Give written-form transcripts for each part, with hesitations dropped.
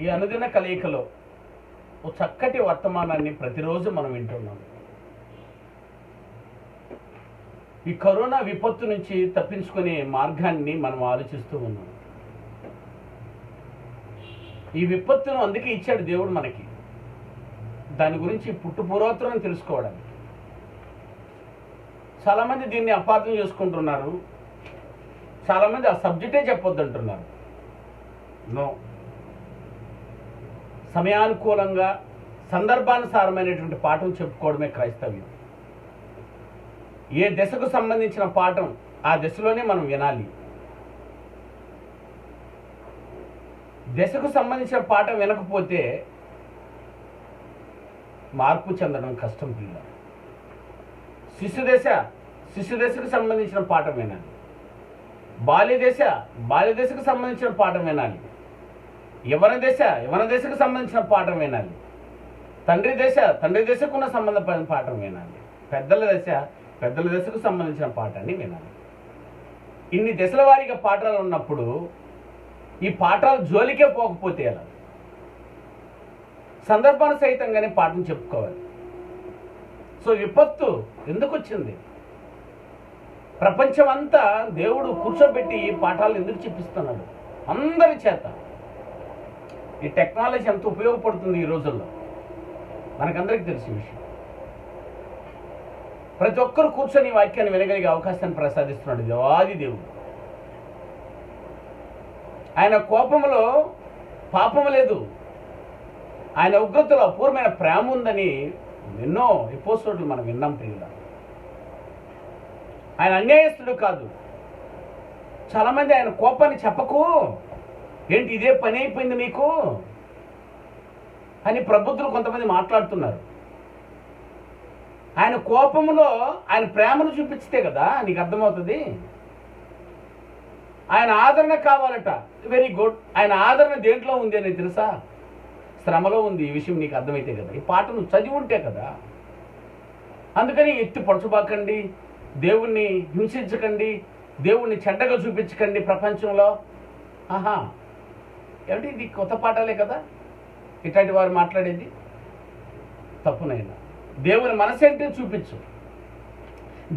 ఈ అనుదిన కలయికలో ఓ చక్కటి వర్తమానాన్ని ప్రతిరోజు మనం వింటున్నాం. ఈ కరోనా విపత్తు నుంచి తప్పించుకునే మార్గాన్ని మనం ఆలోచిస్తూ ఉన్నాం. ఈ విపత్తును అందుకే ఇచ్చాడు దేవుడు మనకి, దాని గురించి పూర్వోత్తరం తెలుసుకోవడానికి. చాలామంది దీన్ని అపార్థం చేసుకుంటున్నారు, చాలామంది ఆ సబ్జెక్టే చెప్పొద్దంటున్నారు. నో, సమయానుకూలంగా సందర్భానుసారమైనటువంటి పాఠం చెప్పుకోవడమే క్రైస్తవ్యం. ఏ దశకు సంబంధించిన పాఠం ఆ దశలోనే మనం వినాలి. దశకు సంబంధించిన పాఠం వినకపోతే మార్పు చెందడం కష్టం పిల్లలు. శిశు దశకు సంబంధించిన పాఠం వినాలి. బాల్య దశకు సంబంధించిన పాఠం వినాలి. యవన దశకు సంబంధించిన పాఠం వినాలి. తండ్రి దశకున్న సంబంధపడిన పాఠం వినాలి. పెద్దల దశకు సంబంధించిన పాఠాన్ని వినాలి. ఇన్ని దశల వారీగా పాఠాలు ఉన్నప్పుడు ఈ పాఠాలు జోలికే పోకపోతే ఎలా? సందర్భాన్ని సహితంగానే పాఠం చెప్పుకోవాలి. సో విపత్తు ఎందుకు వచ్చింది? ప్రపంచమంతా దేవుడు కూర్చోబెట్టి పాఠాలు ఎందుకు చెప్పిస్తున్నాడు అందరి చేత? ఈ టెక్నాలజీ ఎంత ఉపయోగపడుతుంది ఈ రోజుల్లో మనకందరికీ తెలిసిన విషయం. ప్రతి ఒక్కరు కూర్చొని ఈ వాక్యాన్ని వినగలిగే అవకాశాన్ని ప్రసాదిస్తున్నాడు దేవాది దేవుడు. ఆయన కోపంలో పాపం లేదు, ఆయన ఉగ్రతలో అపూర్వమైన ప్రేమ ఉందని ఎన్నో ఎపిసోడ్లు మనం విన్నాం ప్రియుల. ఆయన అన్యాయస్తుడు కాదు. చాలామంది ఆయన కోపాన్ని చెప్పకు, ఏంటి ఇదే పని అయిపోయింది మీకు అని ప్రబుద్ధులు కొంతమంది మాట్లాడుతున్నారు. ఆయన కోపంలో ఆయన ప్రేమను చూపించితే కదా నీకు అర్థమవుతుంది. ఆయన ఆదరణ కావాలట, వెరీ గుడ్. ఆయన ఆదరణ దేంట్లో ఉంది అని తెలుసా? శ్రమలో ఉంది. ఈ విషయం నీకు అర్థమైతే కదా, ఈ పాట నువ్వు చదివి ఉంటే కదా. అందుకని ఎత్తి పడుచుబాకండి, దేవుణ్ణి హింసించకండి, దేవుణ్ణి చెడ్డగా చూపించకండి ప్రపంచంలో. ఆహా, ఏమిటి ఇది? కొత్త పాఠాలే కదా ఇట్లాంటి వారు మాట్లాడేది. తప్పునైనా దేవుని మనసు ఏంటో చూపించు,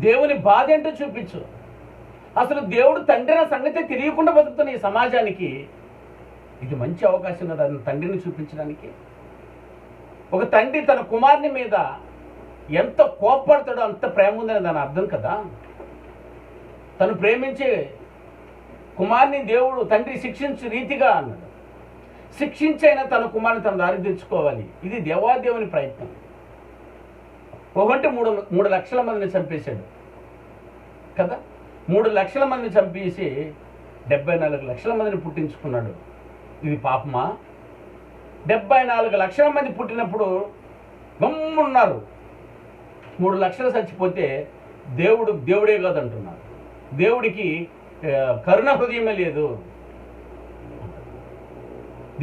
దేవుని బాధ ఏంటో చూపించు. అసలు దేవుడు తండ్రి సంగతే తెలియకుండా బతుకుతున్న ఈ సమాజానికి ఇది మంచి అవకాశం కదా తండ్రిని చూపించడానికి. ఒక తండ్రి తన కుమారుని మీద ఎంత కోప్పడతాడో అంత ప్రేమ ఉందని దాని అర్థం కదా. తను ప్రేమించే కుమారుని దేవుడు తండ్రి శిక్షించే రీతిగా అన్నాడు. శిక్షించైనా తన కుమారుని తన దారి తెచ్చుకోవాలి. ఇది దేవాదేవుని ప్రయత్నం. ఒకటి 3 లక్షల మందిని చంపేశాడు కదా. 3 లక్షల మందిని చంపేసి 74 లక్షల మందిని పుట్టించుకున్నాడు. ఇది పాపమా? 74 లక్షల మంది పుట్టినప్పుడు గమ్మున్నారు. 3 లక్షలు చచ్చిపోతే దేవుడే కాదంటున్నారు. దేవుడికి కరుణ హృదయమే లేదు.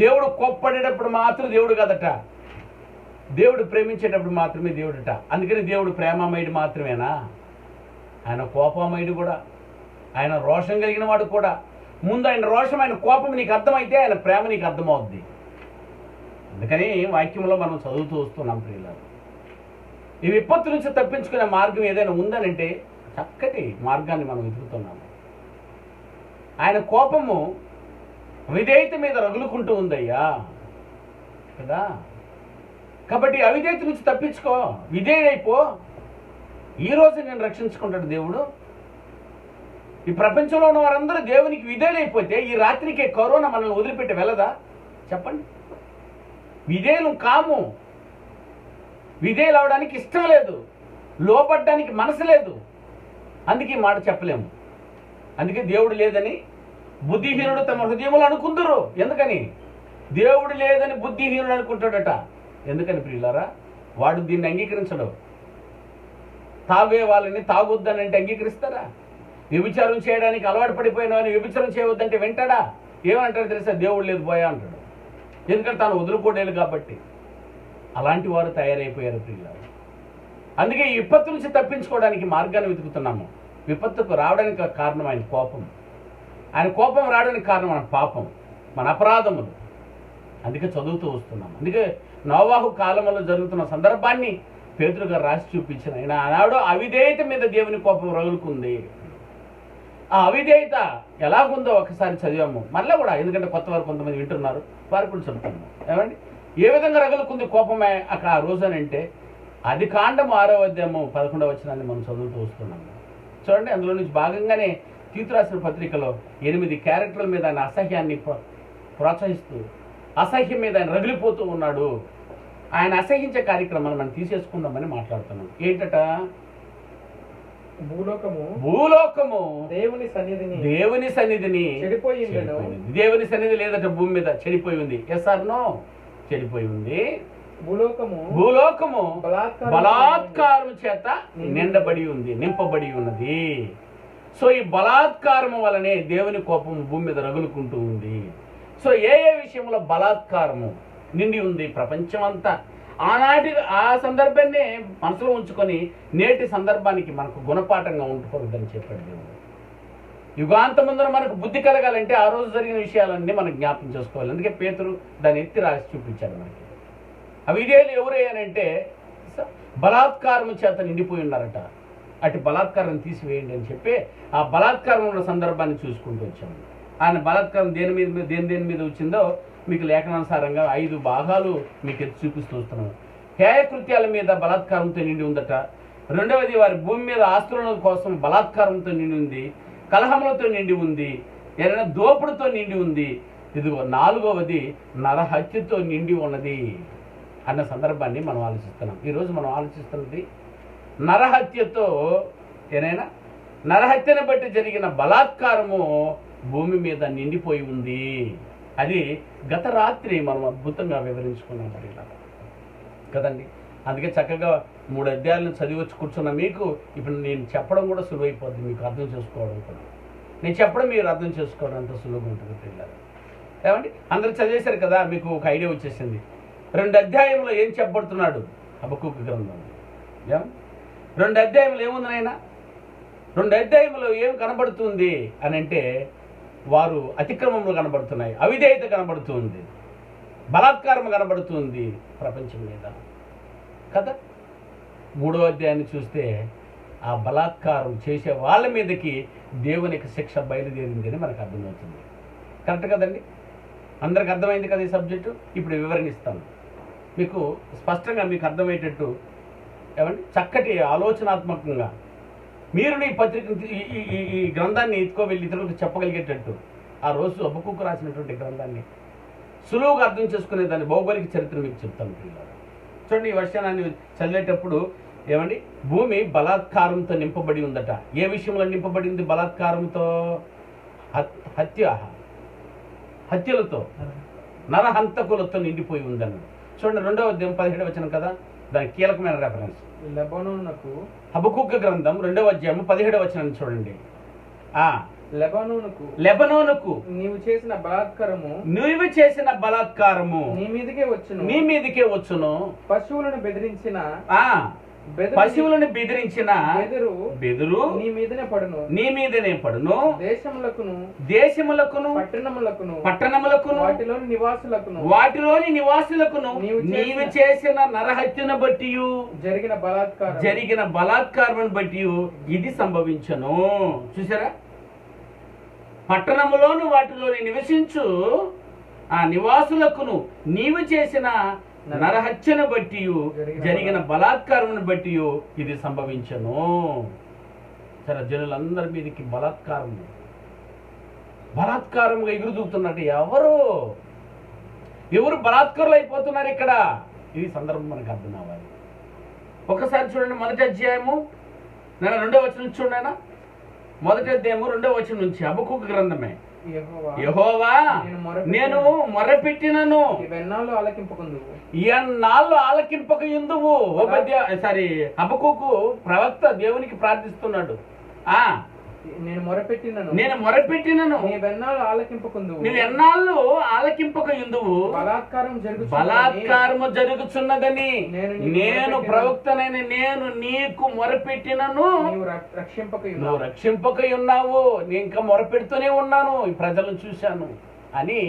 దేవుడు కోప్పడేటప్పుడు మాత్రం దేవుడు కాదట, దేవుడు ప్రేమించేటప్పుడు మాత్రమే దేవుడట. అందుకని దేవుడు ప్రేమమయుడు మాత్రమేనా? ఆయన కోపమయుడు కూడా, ఆయన రోషం కలిగిన వాడు కూడా. ముందు ఆయన రోషం, ఆయన కోపం నీకు అర్థమైతే ఆయన ప్రేమ నీకు అర్థమవుద్ది. అందుకని వాక్యంలో మనం చదువుతూ వస్తున్నాం ప్రియులారా. ఈ విపత్తు నుంచి తప్పించుకునే మార్గం ఏదైనా ఉందనంటే చక్కటి మార్గాన్ని మనం వెతుకుతున్నాము. ఆయన కోపము అవిధేయత మీద రగులుకుంటూ ఉందయ్యా కదా. కాబట్టి అవిధేయత నుంచి తప్పించుకో, విధేయుడైపో. ఈరోజు నేను రక్షించుకుంటాడు దేవుడు. ఈ ప్రపంచంలో ఉన్న వారందరూ దేవునికి విధేయులైపోతే ఈ రాత్రికే కరోనా మనల్ని వదిలిపెట్టి వెళ్ళదా? చెప్పండి. విధేయులు కాము, విధేయులు అవడానికి ఇష్టం లేదు, లోపడ్డానికి మనసు లేదు. అందుకే మాట చెప్పలేము. అందుకే దేవుడు లేదని బుద్ధిహీనుడు తమ హృదయములు అనుకుందరు. ఎందుకని? దేవుడు లేదని బుద్ధిహీనుడు అనుకుంటాడట. ఎందుకని ప్రియులారా? వాడు దీన్ని అంగీకరించడు. తాగే వాళ్ళని తాగొద్దని అంటే అంగీకరిస్తారా? వ్యభిచారం చేయడానికి అలవాటు పడిపోయిన వాడిని వ్యభిచారం చేయవద్దంటే వింటాడా? ఏమంటాడు తెలుసా? దేవుడు లేదు పోయా అంటాడు. ఎందుకంటే తాను వదులుకోడేలు కాబట్టి. అలాంటి వారు తయారైపోయారు ప్రియులారా. అందుకే ఈ విపత్తు నుంచి తప్పించుకోవడానికి మార్గాన్ని వెతుకుతున్నాము. విపత్తుకు రావడానికి కారణం ఆయన కోపం. ఆయన కోపం రావడానికి కారణం మన పాపం, మన అపరాధములు. అందుకే చదువుతూ వస్తున్నాం. అందుకే నోవాహు కాలంలో జరుగుతున్న సందర్భాన్ని పేతురు గారు రాసి చూపించిన. ఆయన ఆనాడు అవిధేయత మీద దేవుని కోపం రగులుకుంది. ఆ అవిధేయత ఎలాగుందో ఒకసారి చదివాము, మళ్ళీ కూడా, ఎందుకంటే కొత్త వారు కొంతమంది వింటున్నారు, వారు కూడా చెప్తాము. ఏమండి, ఏ విధంగా రగులుకుంది కోపమే అక్కడ ఆ రోజు అని అంటే, అది కాండము 6వ అధ్యాయము 11వ వచనాన్ని మనం చదువుతూ వస్తున్నాము. చూడండి, అందులో నుంచి భాగంగానే తీతు రాసిన పత్రికలో 8 క్యారెక్టర్ల మీద ఆయన అసహ్యాన్ని ప్రోత్సహిస్తూ, అసహ్యం మీద ఆయన రగిలిపోతూ ఉన్నాడు. ఆయన అసహించే కార్యక్రమాలు మనం తీసేసుకుందామని మాట్లాడుతున్నాం. ఏంటట? భూలోకము దేవుని సన్నిధిని చెడిపోయింది. దేవుని సన్నిధి లేదట భూమి మీద, చెడిపోయి ఉంది. Yes or no? చెడిపోయి ఉంది. భూలోకము బలాత్కారం చేత నిండబడి ఉంది, నింపబడి ఉన్నది. సో ఈ బలాత్కారము వలనే దేవుని కోపం భూమి మీద రగులుకుంటూ ఉంది. సో ఏ విషయంలో బలాత్కారము నిండి ఉంది ప్రపంచం అంతా. ఆనాటి ఆ సందర్భాన్ని మనసులో ఉంచుకొని నేటి సందర్భానికి మనకు గుణపాఠంగా ఉంటుకోవద్దని చెప్పాడు దేవుడు. యుగాంతముందున మనకు బుద్ధి కలగాలంటే ఆ రోజు జరిగిన విషయాలన్నీ మనం జ్ఞాపకం చేసుకోవాలి. అందుకే పేతురు దాన్ని ఎత్తి రాసి చూపించాడు మనకి. అవిధేయులు ఎవరయ్యానంటే బలాత్కారం చేత నిండిపోయి ఉన్నారట. అటు బలాత్కారం తీసివేయండి అని చెప్పి ఆ బలాత్కారం ఉన్న సందర్భాన్ని చూసుకుంటూ వచ్చాము. ఆయన బలాత్కారం దేని మీద వచ్చిందో మీకు లేఖనానుసారంగా 5 భాగాలు మీకు ఎత్తి చూపిస్తూ వస్తున్నాను. హేయ కృత్యాల మీద బలాత్కారంతో నిండి ఉందట. రెండవది, వారి భూమి మీద ఆస్తుల కోసం బలాత్కారంతో నిండి ఉంది, కలహములతో నిండి ఉంది, ఏదైనా దోపుడుతో నిండి ఉంది. ఇదిగో 4వది నరహత్యతో నిండి ఉన్నది అన్న సందర్భాన్ని మనం ఆలోచిస్తున్నాం. ఈరోజు మనం ఆలోచిస్తున్నది నరహత్యతో, ఏదైనా నరహత్యను బట్టి జరిగిన బలాత్కారము భూమి మీద నిండిపోయి ఉంది. అది గత రాత్రి మనం అద్భుతంగా వివరించుకున్నాం కదండి. అందుకే చక్కగా 3 అధ్యాయాలను చదివచ్చు కూర్చున్న మీకు ఇప్పుడు నేను చెప్పడం కూడా సులువైపోద్ది, మీకు అర్థం చేసుకోవడం కూడా. నేను చెప్పడం మీరు అర్థం చేసుకోవడం అంత సులువుగా ఉంటుంది పిల్లలు. ఏమండి, అందరూ చదివేశారు కదా, మీకు ఒక ఐడియా వచ్చేసింది. 2 అధ్యాయంలో ఏం చెప్పబడుతున్నాడు హబక్కూకు గ్రంథం? 2 అధ్యాయంలో ఏముంది నాయనా? 2 అధ్యాయంలో ఏం కనబడుతుంది అని అంటే, వారు అతిక్రమములు కనబడుతున్నాయి, అవిధేయత కనబడుతుంది, బలాత్కారం కనబడుతుంది ప్రపంచం మీద కదా. 3వ అధ్యాయాన్ని చూస్తే ఆ బలాత్కారం చేసే వాళ్ళ మీదకి దేవునికి శిక్ష బయలుదేరింది అని మనకు అర్థమవుతుంది. కరెక్ట్ కదండి? అందరికి అర్థమైంది కదా ఈ సబ్జెక్టు. ఇప్పుడు వివరణిస్తాను మీకు, స్పష్టంగా మీకు అర్థమయ్యేటట్టు. ఏమండి, చక్కటి ఆలోచనాత్మకంగా మీరు ఈ పత్రిక ఈ గ్రంథాన్ని ఎత్తుకోవెళ్ళి ఇతరులకు చెప్పగలిగేటట్టు ఆ రోజు హబక్కూకు రాసినటువంటి గ్రంథాన్ని సులువుగా అర్థం చేసుకునే దాని భౌగోళిక చరిత్ర మీకు చెప్తాను పిల్లలు. చూడండి, ఈ వర్షాన్ని చదివేటప్పుడు ఏమండి, భూమి బలాత్కారంతో నింపబడి ఉందట. ఏ విషయంలో నింపబడింది బలాత్కారంతో? హత్యలతో, నరహంతకులతో నిండిపోయి ఉందన్నాడు. చూడండి, 2వ అధ్యాయం 17వ వచనం కదా, దానికి కీలకమైన రెఫరెన్స్. హబక్కూకు గ్రంథం 2వ అధ్యాయం 17వ వచనం చూడండి. లెబనోనుకు నీవు చేసిన బలాత్కారము నీ మీదకే వచ్చును. పశువులను బెదిరించిన బెదురు నీ మీదనే పడును. దేశములకును పట్టణములకును వాటిలోని నివాసులకును నీవు చేసిన నరహత్యను బట్టి జరిగిన బలాత్కారం బట్టి ఇది సంభవించను. చూసారా? పట్టణములోను వాటిలోని నివసించు ఆ నివాసులకును నీవు చేసిన నరహత్యను బట్టి జరిగిన బలాత్కారమును బట్టి ఇది సంభవించను. సరే, జనులందరి మీదకి బలాత్కారంగా ఎగురుదూకుతున్నట్టు ఎవరు బలాత్కారులు అయిపోతున్నారు ఇక్కడ? ఈ సందర్భం మనకు అర్థం అవ్వాలి. ఒకసారి చూడండి, 1వ అధ్యాయము 2వ వచనం చూడండి. 1వ అధ్యాయము 2వ వచనం నుంచి హబక్కూకు గ్రంథమే. యెహోవా నేను మొరపెట్టినను ఎన్నాళ్ళు ఆలకింపకయుందువు. హబక్కూకు ప్రవక్త దేవునికి ప్రార్థిస్తున్నాడు. నేను మొరపెట్టినను నీవు ఎన్నాళ్ళు ఆలకింపకయుందువు. బలాత్కారము జరుగుచున్నదని నేను ప్రవక్తనైన నేను నీకు మొరపెట్టినను, నువ్వు రక్షింపకయున్నావు. నేను ఇంకా మొరపెడుతూనే ఉన్నాను, ఈ ప్రజలను చూశాను అని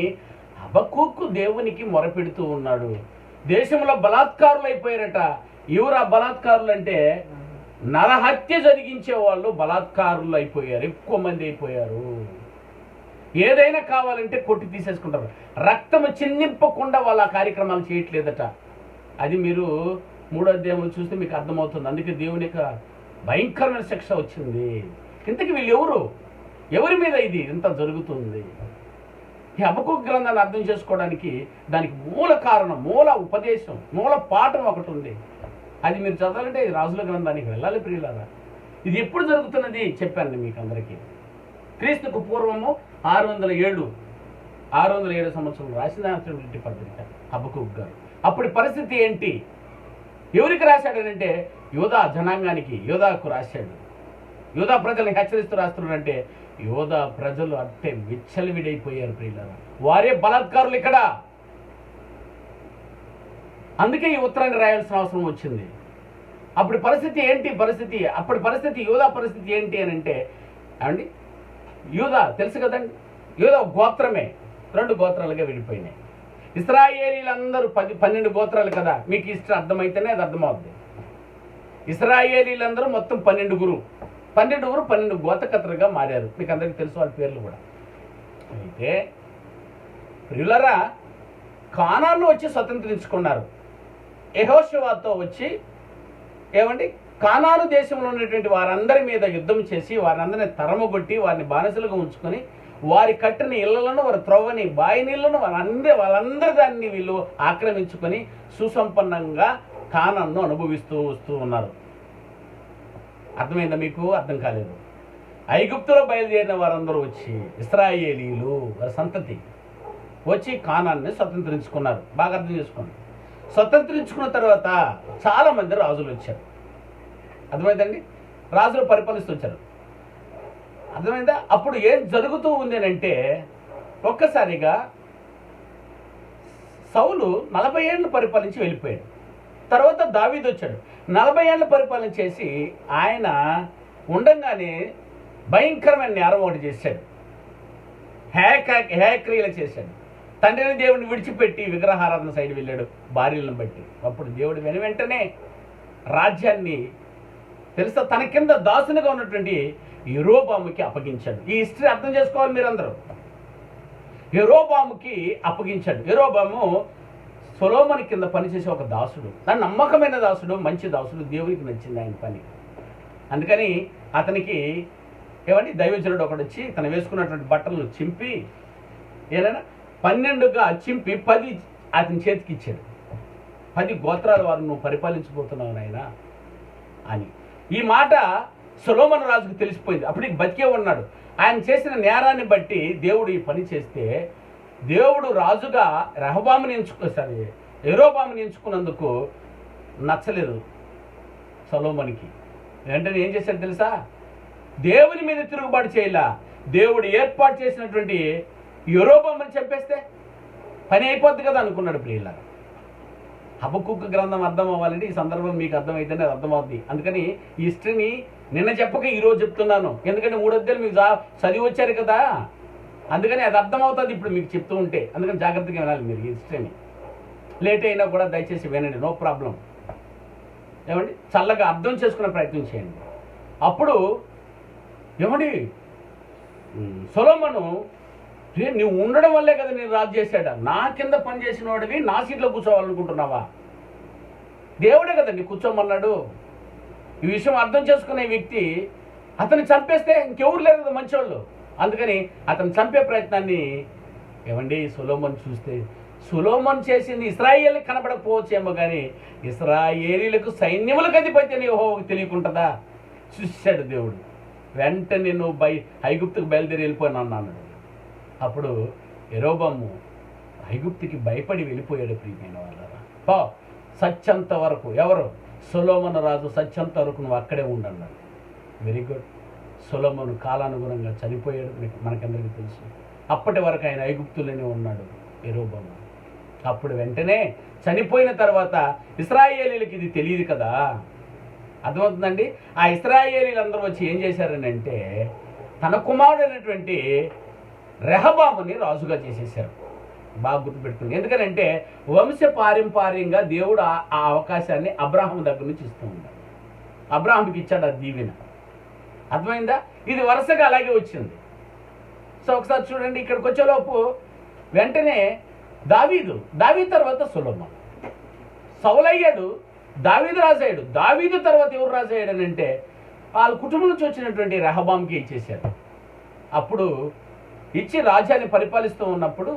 హబక్కూకు దేవునికి మొరపెడుతూ ఉన్నాడు. దేశంలో బలాత్కారులు అయిపోయారట. ఎవరు ఆ బలాత్కారులు అంటే నరహత్య జరిగించే వాళ్ళు బలాత్కారులు అయిపోయారు, ఎక్కువ మంది అయిపోయారు. ఏదైనా కావాలంటే కొట్టి తీసేసుకుంటారు. రక్తము చిందింపకుండా వాళ్ళ కార్యక్రమాలు చేయట్లేదట. అది మీరు 3వ అధ్యాయంలో చూస్తే మీకు అర్థమవుతుంది. అందుకే దేవుని యొక్క భయంకరమైన శిక్ష వచ్చింది. ఇంతకీ వీళ్ళు ఎవరు? ఎవరి మీద ఇది ఇంత జరుగుతుంది? ఈ హబక్కూకు గ్రంథాన్ని అర్థం చేసుకోవడానికి దానికి మూల కారణం, మూల ఉపదేశం, మూల పాఠం ఒకటి ఉంది. అది మీరు చదవాలంటే రాజుల గ్రంథానికి వెళ్ళాలి ప్రియులారా. ఇది ఎప్పుడు జరుగుతున్నది చెప్పాను మీకు అందరికీ. క్రీస్తుకు పూర్వము 607 సంవత్సరం రాసినటువంటి పత్రిక హబక్కూకు గారు. అప్పుడు పరిస్థితి ఏంటి? ఎవరికి రాశాడనంటే యోధా జనాంగానికి, యోధాకు రాశాడు. యోధా ప్రజల్ని హెచ్చరిస్తూ రాస్తున్నాడంటే యోధా ప్రజలు అంటే విచ్చలవిడైపోయారు ప్రియులారా. వారే బలాత్కారులు ఇక్కడ. అందుకే ఈ ఉత్తరాన్ని రాయాల్సిన అవసరం వచ్చింది. అప్పుడు పరిస్థితి ఏంటి? అప్పటి పరిస్థితి, యోధా పరిస్థితి ఏంటి అని అంటే అండి, యోధా తెలుసు కదండి, యోధా గోత్రమే 2 గోత్రాలుగా విడిపోయినాయి. ఇశ్రాయేలీలందరూ 12 గోత్రాలు కదా. మీకు ఇష్టం అర్థమైతేనే అది అర్థమవుద్ది. ఇశ్రాయేలీలందరూ మొత్తం 12 గోత్రకర్తలుగా మారారు. మీకు అందరికీ తెలుసు వాళ్ళ పేర్లు కూడా. అయితే ప్రియులరా, కానాన్ను వచ్చి స్వతంత్రించుకున్నారు. యెహోషువతో వచ్చి ఏమండి కానాను దేశంలో ఉన్నటువంటి వారందరి మీద యుద్ధం చేసి వారందరిని తరమగొట్టి వారిని బానిసలుగా ఉంచుకొని వారి కట్టిన ఇళ్లను, వారి త్రవ్వని బావి నీళ్లను వాళ్ళందరి దాన్ని వీళ్ళు ఆక్రమించుకొని సుసంపన్నంగా కానాన్ను అనుభవిస్తూ వస్తూ ఉన్నారు. అర్థమైందా మీకు? అర్థం కాలేదు. ఐగుప్తులో బయలుదేరిన వారందరూ వచ్చి ఇశ్రాయేలీలు వారి సంతతి వచ్చి కానాన్ని స్వతంత్రించుకున్నారు. బాగా అర్థం చేసుకోండి. స్వతంత్రించుకున్న తర్వాత చాలామంది రాజులు వచ్చారు. అర్థమైందండి? రాజులు పరిపాలిస్తూ వచ్చారు. అర్థమైందా? అప్పుడు ఏం జరుగుతూ ఉంది అంటే ఒక్కసారిగా సౌలు 40 ఏళ్ళు పరిపాలించి వెళ్ళిపోయాడు. తర్వాత దావీదు వచ్చాడు. 40 ఏళ్ళు పరిపాలన చేసి ఆయన ఉండంగానే భయంకరమైన నేరం ఒకటి చేశాడు. హేక్రియలు చేశాడు. తండ్రిని దేవుడిని విడిచిపెట్టి విగ్రహారాధన సైడ్ వెళ్ళాడు భార్యలను బట్టి. అప్పుడు దేవుడు వెంటనే రాజ్యాన్ని తెలుసా తన కింద దాసునిగా ఉన్నటువంటి యెరోబాముకి అప్పగించాడు. ఈ హిస్టరీ అర్థం చేసుకోవాలి మీరందరూ. యెరోబాముకి అప్పగించాడు. యెరోబాము సొలొమోను కింద పనిచేసే ఒక దాసుడు. నమ్మకమైన దాసుడు, మంచి దాసుడు. దేవునికి నచ్చింది ఆయన పని. అందుకని అతనికి ఏమంటే దైవజనుడు ఒకడు వచ్చి తను వేసుకున్నటువంటి బట్టలను చింపి ఏదైనా 12గా చింపి 10 అతని చేతికి ఇచ్చాడు. 10 గోత్రాల వారు నువ్వు పరిపాలించబోతున్నావు నాయన అని. ఈ మాట సొలొమోను రాజుకు తెలిసిపోయింది. అప్పటికి బతికే ఉన్నాడు. ఆయన చేసిన నేరాన్ని బట్టి దేవుడు ఈ పని చేస్తే దేవుడు రాజుగా యెరోబాముని ఎంచుకున్నందుకు నచ్చలేదు సొలొమోనుకి. వెంటనే ఏం చేశాడు తెలుసా? దేవుని మీద తిరుగుబాటు చేయలా. దేవుడు ఏర్పాటు చేసినటువంటి యెరోబాముని చంపేస్తే పని అయిపోద్ది కదా అనుకున్నాడు ప్రియులారా. హబక్కూకు గ్రంథం అర్థం అవ్వాలంటే ఈ సందర్భం మీకు అర్థమైతేనే అది అర్థమవుద్ది. అందుకని ఈ హిస్టరీని నిన్న చెప్పక ఈరోజు చెప్తున్నాను. ఎందుకంటే 3 అధ్యాయాలు మీకు చదివి వచ్చారు కదా, అందుకని అది అర్థమవుతుంది ఇప్పుడు మీకు చెప్తూ ఉంటే. అందుకని జాగ్రత్తగా వినాలి మీరు ఈ హిస్టరీని. లేట్ అయినా కూడా దయచేసి వినండి, నో ప్రాబ్లం. ఏమండి చల్లగా అర్థం చేసుకునే ప్రయత్నం చేయండి. అప్పుడు ఏమండి సొలొమోను, నువ్వు ఉండడం వల్లే కదా నేను రాజు చేశాడా? నా కింద పనిచేసిన వాడివి నా సీట్లో కూర్చోవాలనుకుంటున్నావా? దేవుడే కదా నీ కూర్చోమన్నాడు. ఈ విషయం అర్థం చేసుకునే వ్యక్తి అతన్ని చంపేస్తే ఇంకెవరు లేరు కదా మంచోళ్ళు. అందుకని అతను చంపే ప్రయత్నాన్ని ఏమండి సొలొమోను చూస్తే, సొలొమోను చేసింది ఇశ్రాయేలుకి కనబడకపోవచ్చేమో కానీ ఇశ్రాయేలీలకు సైన్యములకు అధిపతి అని యెహోవాకు తెలియకుంటుందా? చూశాడు దేవుడు. వెంటనే నువ్వు ఐగుప్తుకు బయలుదేరి వెళ్ళిపోయాను అన్నాడు. అప్పుడు యెరోబాము ఐగుప్తుకి భయపడి వెళ్ళిపోయాడు. ప్రియమైన వాళ్ళ సత్యంత వరకు ఎవరు? సొలొమోను రాజు సత్యంత వరకు నువ్వు అక్కడే ఉండన్నాడు. Very good. సొలొమోను కాలానుగుణంగా చనిపోయాడు, మనకందరికీ తెలుసు. అప్పటి వరకు ఆయన ఐగుప్తులోనే ఉన్నాడు యెరోబాము. అప్పుడు వెంటనే చనిపోయిన తర్వాత ఇశ్రాయేలీలకు ఇది తెలియదు కదా, అర్థమవుతుందండి. ఆ ఇశ్రాయేలీలందరూ వచ్చి ఏం చేశారని అంటే తన కుమారుడైనటువంటి రెహబాముని రాజుగా చేసేసారు. బాగా గుర్తుపెట్టుకుంది. ఎందుకనంటే వంశ పారంపర్యంగా దేవుడు ఆ అవకాశాన్ని అబ్రాహాం దగ్గర నుంచి ఇస్తూ ఉన్నాడు. అబ్రాహాంకి ఇచ్చాడు ఆ దీవెన. అర్థమైందా? ఇది వరుసగా అలాగే వచ్చింది. సో ఒకసారి చూడండి, ఇక్కడికి వచ్చేలోపు వెంటనే దావీదు తర్వాత సొలొమోను. సౌలు అయ్యాడు, దావీదు రాజయ్యాడు. దావీదు తర్వాత ఎవరు రాజయ్యాడని అంటే వాళ్ళ కుటుంబం నుంచి వచ్చినటువంటి రెహబాంకి ఇచ్చేశాడు. అప్పుడు ఇచ్చి రాజ్యాన్ని పరిపాలిస్తూ ఉన్నప్పుడు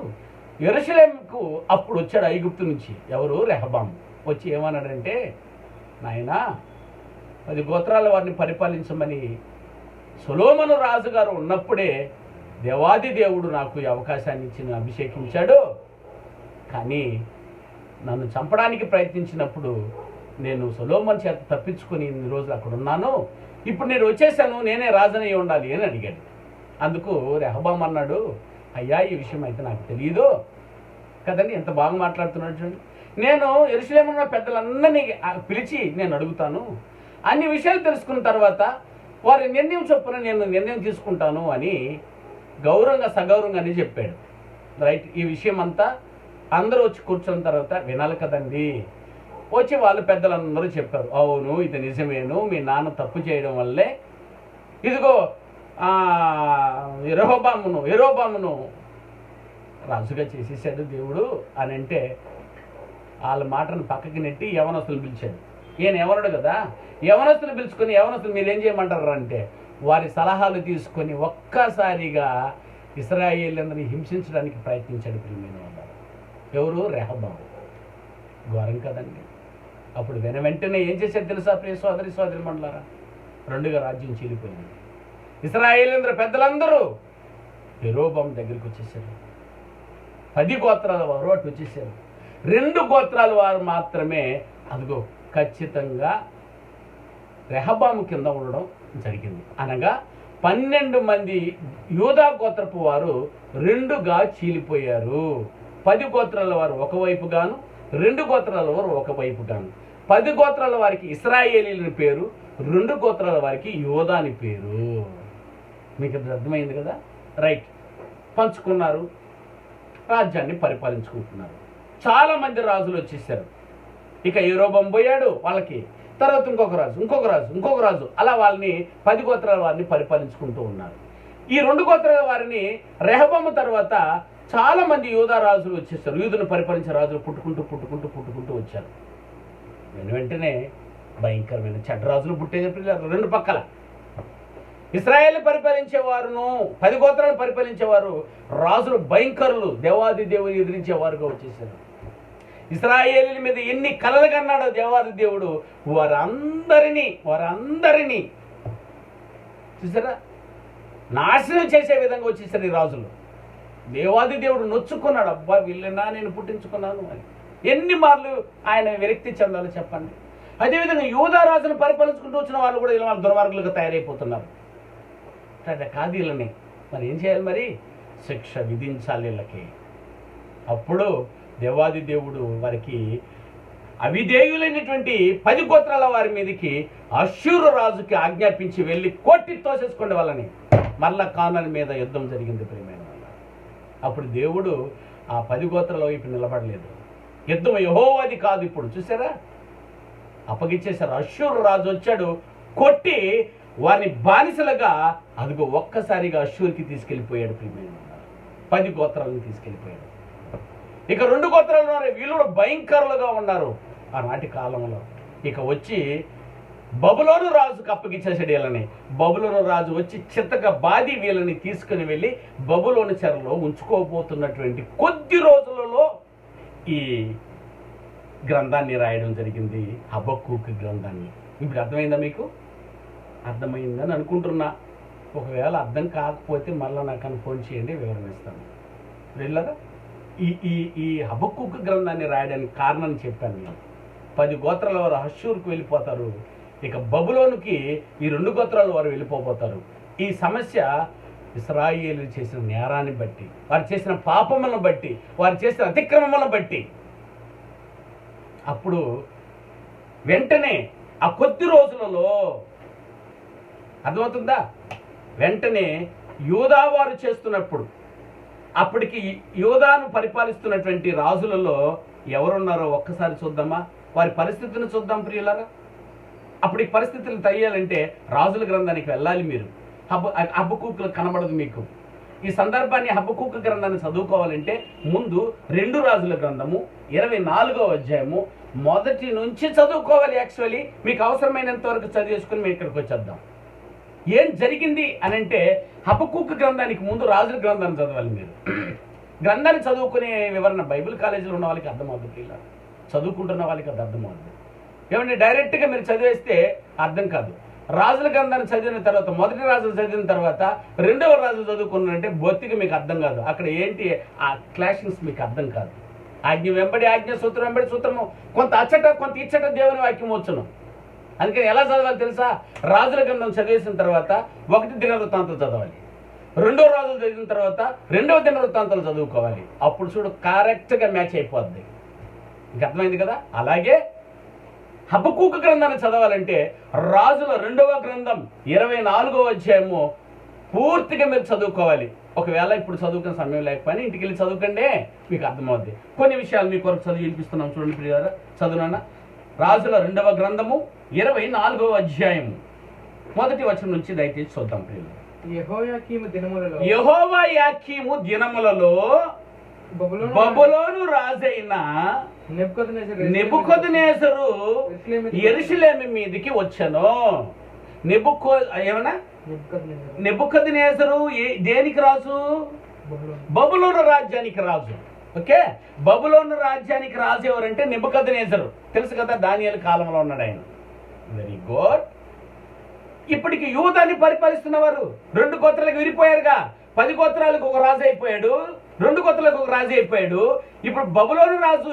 యెరూషలేముకు అప్పుడు వచ్చాడు ఐగుప్తు నుంచి. ఎవరు? రెహబాం. వచ్చి ఏమన్నాడంటే, నాయనా 10 గోత్రాల వారిని పరిపాలించమని సొలొమోను రాజుగారు ఉన్నప్పుడే దేవాది దేవుడు నాకు ఈ అవకాశాన్ని ఇచ్చి అభిషేకించాడు. కానీ నన్ను చంపడానికి ప్రయత్నించినప్పుడు నేను సొలొమోను చేత తప్పించుకొని ఇన్ని రోజులు అక్కడ ఉన్నాను. ఇప్పుడు నేను వచ్చేసాను, నేనే రాజునై ఉండాలి అని అడిగాడు. అందుకు రెహబాం అన్నాడు, అయ్యా ఈ విషయం అయితే నాకు తెలియదు కదండి. ఎంత బాగా మాట్లాడుతున్నాడు చూడండి. నేను యెరూషలేములో ఉన్న పెద్దలందరినీ పిలిచి నేను అడుగుతాను, అన్ని విషయాలు తెలుసుకున్న తర్వాత వారి నిర్ణయం చొప్పున నేను నిర్ణయం తీసుకుంటాను అని గౌరవంగా సగౌరవంగా అని చెప్పాడు. రైట్. ఈ విషయం అంతా అందరూ వచ్చి కూర్చున్న తర్వాత వినాలి కదండి. వచ్చి వాళ్ళు పెద్దలందరూ చెప్పారు, అవును ఇది నిజమేను, మీ నాన్న తప్పు చేయడం వల్లే ఇదిగో యెరోబామును రాజుగా చేసేసాడు దేవుడు అని అంటే వాళ్ళ మాటను పక్కకి నెట్టి యవనస్తులు పిలిచాడు. ఈయన ఎవరుడు కదా, యవనస్తులు పిలుచుకొని యవనస్తులు మీరు ఏం చేయమంటారు అంటే వారి సలహాలు తీసుకొని ఒక్కసారిగా ఇశ్రాయేలుని హింసించడానికి ప్రయత్నించాడు. ప్రియమైన వాళ్ళు ఎవరు? రెహబాము. ఘోరం కదండి. అప్పుడు వెంటనే ఏం చేశాడు తెలుసా ప్రియ సోదరి మండలారా? 2గా రాజ్యం చీలిపోయింది. ఇశ్రాయేలు పెద్దలందరూ యెరోబాము దగ్గరికి వచ్చేసారు. 10 గోత్రాల వారు అటు వచ్చేసారు. 2 గోత్రాల వారు మాత్రమే అదిగో ఖచ్చితంగా రెహబాము కింద ఉండడం జరిగింది. అనగా 12 మంది యూదా గోత్రపు వారు 2గా చీలిపోయారు. 10 గోత్రాల వారు ఒకవైపు గాను, 2 గోత్రాల వారు ఒకవైపు గాను. 10 గోత్రాల వారికి ఇశ్రాయేలీయుని పేరు, 2 గోత్రాల వారికి యూదా అని పేరు. మీకు అర్థమైంది కదా? రైట్. పంచుకున్నారు, రాజ్యాన్ని పరిపాలించుకుంటున్నారు. చాలా మంది రాజులు వచ్చేసారు. ఇక యెరోబాము పోయాడు వాళ్ళకి, తర్వాత ఇంకొక రాజు అలా వాళ్ళని 10 గోత్రాల వారిని పరిపాలించుకుంటూ ఉన్నారు. ఈ 2 గోత్రాల వారిని రెహబాము తర్వాత చాలా మంది యూదా రాజులు వచ్చేసారు. యూదును పరిపాలించే రాజులు పుట్టుకుంటూ వచ్చారు. వెంటనే భయంకరమైన చెడ్డ రాజులు పుట్టేది 2 పక్కల. ఇశ్రాయేలు పరిపాలించేవారును 10 గోత్రాలను పరిపాలించేవారు రాజులు భయంకరులు, దేవాది దేవుని ఎదిరించేవారుగా వచ్చేసారు. ఇశ్రాయేలు మీద ఎన్ని కలలు కన్నాడో దేవాది దేవుడు వారందరినీ చూసారా నాశనం చేసే విధంగా వచ్చేసారు ఈ రాజులు. దేవాది దేవుడు నొచ్చుకున్నాడు, అబ్బా వీళ్ళనా నేను పుట్టించుకున్నాను అని. ఎన్ని మార్లు ఆయన విరక్తి చెందాలో చెప్పండి. అదేవిధంగా యూదా రాజును పరిపాలించుకుంటూ వచ్చిన వాళ్ళు కూడా ఇలా దుర్మార్గులుగా తయారైపోతున్నారు. కాదు వీళ్ళని మరి ఏం చేయాలి? మరి శిక్ష విధించాలి వీళ్ళకి. అప్పుడు దేవాది దేవుడు వారికి అవిధేయులైనటువంటి 10 గోత్రాల వారి మీదకి అష్షూరు రాజుకి ఆజ్ఞాపించి వెళ్ళి కొట్టి తోసేసుకోండి వాళ్ళని. మరలా కానాను మీద యుద్ధం జరిగింది ప్రియమైన వాళ్ళ. అప్పుడు దేవుడు ఆ 10 గోత్రాల వైపు నిలబడలేదు. యుద్ధం యెహోవాది కాదు. ఇప్పుడు చూసారా, అప్పగిచ్చేశారు. అష్షూరు రాజు వచ్చాడు, కొట్టి వారిని బానిసలుగా అదిగో ఒక్కసారిగా అష్షూరుకి తీసుకెళ్ళిపోయాడు. ప్రియమైన 10 గోత్రాలను తీసుకెళ్ళిపోయాడు. ఇక 2 గోత్రాలు ఉన్నారు, వీళ్ళు కూడా భయంకరులుగా ఉన్నారు ఆనాటి కాలంలో. ఇక వచ్చి బబులోను రాజుకు అప్పగిచ్చేసాడు వీళ్ళని. బబులోను రాజు వచ్చి చిత్తగా బాది వీళ్ళని తీసుకుని వెళ్ళి బబులోను చెరలో ఉంచుకోబోతున్నటువంటి కొద్ది రోజులలో ఈ గ్రంథాన్ని రాయడం జరిగింది, హబక్కూకు గ్రంథాన్ని. ఇప్పుడు అర్థమైందా మీకు? అర్థమైందని అనుకుంటున్నా. ఒకవేళ అర్థం కాకపోతే మళ్ళీ నాకు ఫోన్ చేయండి, వివరణ ఇస్తాను. వెళ్ళరా ఈ హబక్కూకు గ్రంథాన్ని రాయడానికి కారణం చెప్పాను నేను. 10 గోత్రాల వారు అష్షూరుకు వెళ్ళిపోతారు. ఇక బబులోనుకి ఈ 2 గోత్రాల వారు వెళ్ళిపోతారు. ఈ సమస్య ఇశ్రాయేలు చేసిన నేరాన్ని బట్టి, వారు చేసిన పాపములను బట్టి, వారు చేసిన అతిక్రమములను బట్టి. అప్పుడు వెంటనే ఆ కొద్ది రోజులలో అర్థమవుతుందా, వెంటనే యూదా వారు చేస్తున్నప్పుడు అప్పటికి యోధాను పరిపాలిస్తున్నటువంటి రాజులలో ఎవరున్నారో ఒక్కసారి చూద్దామా, వారి పరిస్థితిని చూద్దాం ప్రియులారా. అప్పుడు ఈ పరిస్థితులు తెలియాలంటే రాజుల గ్రంథానికి వెళ్ళాలి మీరు. హబక్కూకులు కనబడదు మీకు. ఈ సందర్భాన్ని హబక్కూకు గ్రంథాన్ని చదువుకోవాలంటే ముందు 2 రాజుల గ్రంథము 24వ అధ్యాయము మొదటి నుంచి చదువుకోవాలి. యాక్చువల్లీ మీకు అవసరమైనంత వరకు చదివేసుకుని మేము ఇక్కడికి వచ్చేద్దాం. ఏం జరిగింది అని అంటే హబక్కూకు గ్రంథానికి ముందు రాజుల గ్రంథాన్ని చదవాలి మీరు. గ్రంథాన్ని చదువుకునే వివరణ బైబిల్ కాలేజీలో ఉన్న వాళ్ళకి అర్థమవుతుంది, ఇలా చదువుకుంటున్న వాళ్ళకి అది అర్థమవుతుంది. ఏమంటే డైరెక్ట్గా మీరు చదివేస్తే అర్థం కాదు. రాజుల గ్రంథాన్ని చదివిన తర్వాత, మొదటి రాజులు చదివిన తర్వాత 2వ రాజులు చదువుకున్నారంటే బొత్తిగా మీకు అర్థం కాదు. అక్కడ ఏంటి ఆ క్లాషింగ్స్ మీకు అర్థం కాదు. ఆజ్ఞ వెంబడి ఆజ్ఞ, సూత్రం వెంబడి సూత్రము, కొంత అచ్చట కొంత ఇచ్చట దేవుని వాక్యం వచ్చును. అందుకని ఎలా చదవాలి తెలుసా? రాజుల గ్రంథం చదివేసిన తర్వాత 1 దినవృత్తాంతాలు చదవాలి, 2వ రాజులు చదివిన తర్వాత 2వ దినవృత్తాంతాలు చదువుకోవాలి. అప్పుడు చూడు కరెక్ట్గా మ్యాచ్ అయిపోద్ది. ఇంక అర్థమైంది కదా? అలాగే హబక్కూకు గ్రంథాన్ని చదవాలంటే రాజుల 2వ గ్రంథం 24వ అధ్యాయము పూర్తిగా మీరు చదువుకోవాలి. ఒకవేళ ఇప్పుడు చదువుకునే సమయం లేకపోయినా ఇంటికి వెళ్ళి చదువుకండి, మీకు అర్థమవుద్ది. కొన్ని విషయాలు మీ కొరకు చదివి వినిపిస్తున్నాం, చూడండి ప్రియులారా. చదువునా రాజుల 2వ గ్రంథము 24వ అధ్యాయము మొదటి వచనం నుంచి దయచేసి చూద్దాం ప్రియులు. యెహోవాయాకీము దినములలో బబులోను రాజైన నెబుకద్నెజరు యెరూషలేము మీదికి వచ్చెను. నెబుకద్నెజరు దేనికి రాజు? బబులోను రాజ్యానికి రాజు. ఓకే, బబులోను రాజ్యానికి రాజు ఎవరంటే నెబుకద్నెజరు. తెలుసు కదా, దానియేలు కాలంలో ఉన్నాడు ఆయన. Very good. ఇప్పటికి యూదాన్ని పరిపాలిస్తున్నవారు 2 గోత్రాలకు విరిపోయారుగా. 10 గోత్రాలకు ఒక రాజు అయిపోయాడు, 2 గోత్రాలకు ఒక రాజు అయిపోయాడు. ఇప్పుడు బబులోను రాజు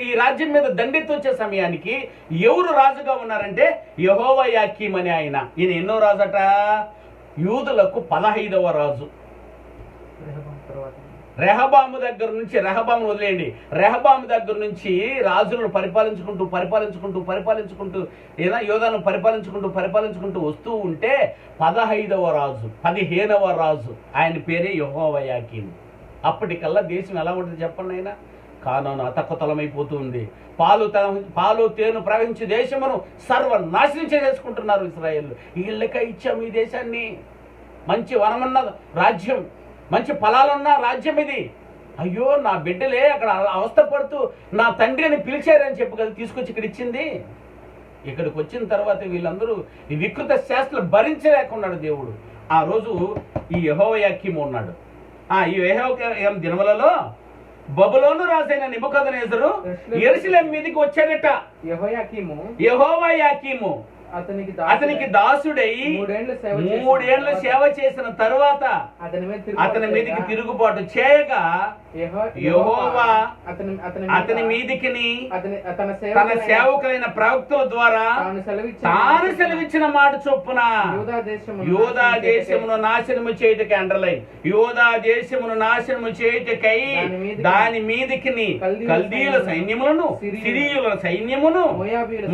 ఈ రాజ్యం మీద దండెత్తి వచ్చే సమయానికి ఎవరు రాజుగా ఉన్నారంటే యెహోవాయాకీము అనే ఆయన. ఈయన ఎన్నో రాజట? యూదులకు 15వ రాజు. రెహబాము దగ్గర నుంచి, రెహబాము వదిలేయండి, రెహబాము దగ్గర నుంచి రాజులను పరిపాలించుకుంటూ ఏదైనా యోధాను పరిపాలించుకుంటూ వస్తూ ఉంటే 15వ రాజు, 15వ రాజు ఆయన పేరే యెహోవాయాకీము. అప్పటికల్లా దేశం ఎలా ఉంటుంది చెప్పండి ఆయన? కానాను అతక్కతలమైపోతూ ఉంది. పాలు తేను ప్రవహించే దేశమును సర్వనాశనం చేసుకుంటున్నారు ఇశ్రాయేలు. వీళ్ళక ఇచ్చాము ఈ దేశాన్ని. మంచి వనమున్న రాజ్యం, మంచి ఫలాలున్న రాజ్యం ఇది. అయ్యో నా బిడ్డలే అక్కడ అవస్థపడుతూ నా తండ్రిని పిలిచారని చెప్పు కదా తీసుకొచ్చి ఇక్కడ ఇచ్చింది. ఇక్కడికి వచ్చిన తర్వాత వీళ్ళందరూ ఈ వికృత శాస్త్రాలు భరించలేకున్నాడు దేవుడు. ఆ రోజు ఈ యెహోవాయాకీము ఉన్నాడు. ఈ యెహోవాయాకీము దినములలో బబులోను రాజైన నెబుకద్నెజరు యెరూషలేము మీదకి వచ్చాడట. యెహోవాయాకీము అతనికి దాసుడై 3 ఏళ్లు సేవ చేసిన తరువాత అతని మీదికి తిరుగుబాటు చేయగా యెహోవా అతని మీదికి తన సేవకులైన ప్రవక్తల ద్వారా తాను సెలవిచ్చిన మాట చొప్పున యూదా దేశమును నాశనము చేయుటకై, అండర్లైన్, యూదా దేశమును నాశనము చేయుటకై దాని మీదికి కల్దీయుల సైన్యములను, సిరియుల సైన్యమును,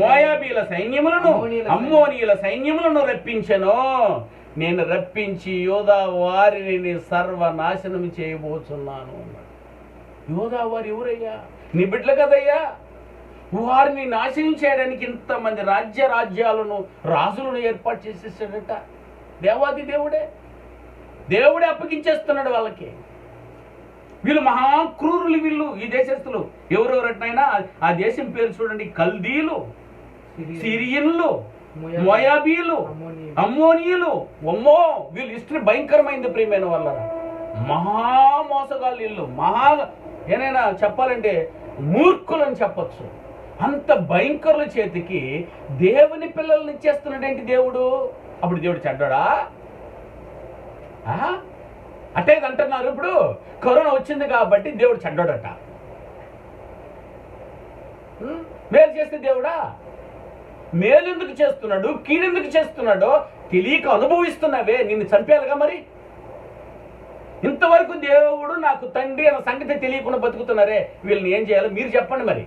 మోయాబీల సైన్యములను, అమ్మోనీయుల సైన్యములను రప్పించెను. నేను రప్పించి యోధా వారిని సర్వనాశనం చేయబోతున్నాను అన్నాడు. యోధా వారు ఎవరయ్యా? నీ బిడ్డలు కదయ్యా. వారిని నాశనం చేయడానికి ఇంతమంది రాజ్యాలను రాజులను ఏర్పాటు చేసేసాడట. దేవాది దేవుడే అప్పగించేస్తున్నాడు వాళ్ళకి. వీళ్ళు మహాక్రూరులు, వీళ్ళు ఈ దేశస్తులు. ఎవరెవరటైనా ఆ దేశం పేరు చూడండి. కల్దీలు, సిరియన్లు, మోయాబీలు, అమ్మోనీయులు. అమ్మో, వీళ్ళు హిస్టరీ భయంకరమైంది ప్రియమైన వాళ్ళ. మహామోసగాళ్ళు వీళ్ళు. ఏనైనా చెప్పాలంటే మూర్ఖులు అని చెప్పచ్చు. అంత భయంకరుల చేతికి దేవుని పిల్లల్ని ఇచ్చేస్తున్నాడేంటి దేవుడు? అప్పుడు దేవుడు చెడ్డాడా? అట్టే అంటున్నారు. ఇప్పుడు కరోనా వచ్చింది కాబట్టి దేవుడు చెడ్డాడట. మేలు చేస్తే దేవుడా? మేలెందుకు చేస్తున్నాడు, కీడెందుకు చేస్తున్నాడో తెలియక అనుభవిస్తున్నావే. నిన్ను చంపేయాలిగా మరి. ఇంతవరకు దేవుడు నాకు తండ్రి అన్న సంగతి తెలియకుండా బతుకుతున్నారే. వీళ్ళని ఏం చేయాలో మీరు చెప్పండి మరి.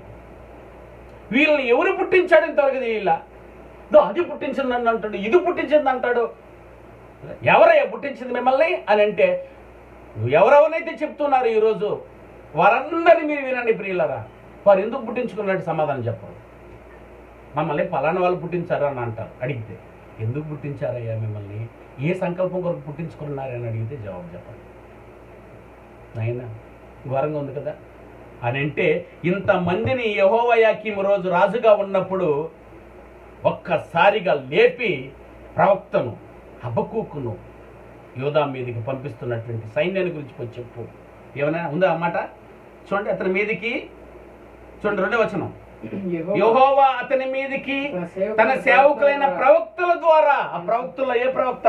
వీళ్ళని ఎవరు పుట్టించాడు ఇంతవరకు తెలియలా? అది పుట్టించిందని అంటాడు, ఇది పుట్టించింది అంటాడు. ఎవరయ్యా పుట్టించింది మిమ్మల్ని అని అంటే నువ్వు ఎవరెవరైతే చెప్తున్నారు ఈరోజు వారందరినీ మీరు వినండి ప్రియులరా. వారు ఎందుకు పుట్టించుకున్నట్టు సమాధానం చెప్పరు. మమ్మల్ని పలానా వాళ్ళు పుట్టించారు అని అంటారు. అడిగితే ఎందుకు పుట్టించారయ్యా మిమ్మల్ని, ఏ సంకల్పం కొరకు పుట్టించుకున్నారని అడిగితే జవాబు చెప్పండి. నాయనా ఘోరంగా ఉంది కదా అని అంటే, ఇంతమందిని యెహోవా యాకీము రోజు రాజుగా ఉన్నప్పుడు ఒక్కసారిగా లేపి ప్రవక్తను హబక్కూకును యోధా మీదకి పంపిస్తున్నటువంటి సైన్యాన్ని గురించి కొంచెం చెప్పు. ఏమైనా ఉందా అన్నమాట? చూడండి, అతని మీదకి చూడండి 2వ వచనం. యెహోవా అతని మీదకి తన సేవకులైన ప్రవక్తల ద్వారా, ఆ ప్రవక్తల్లో ఏ ప్రవక్త?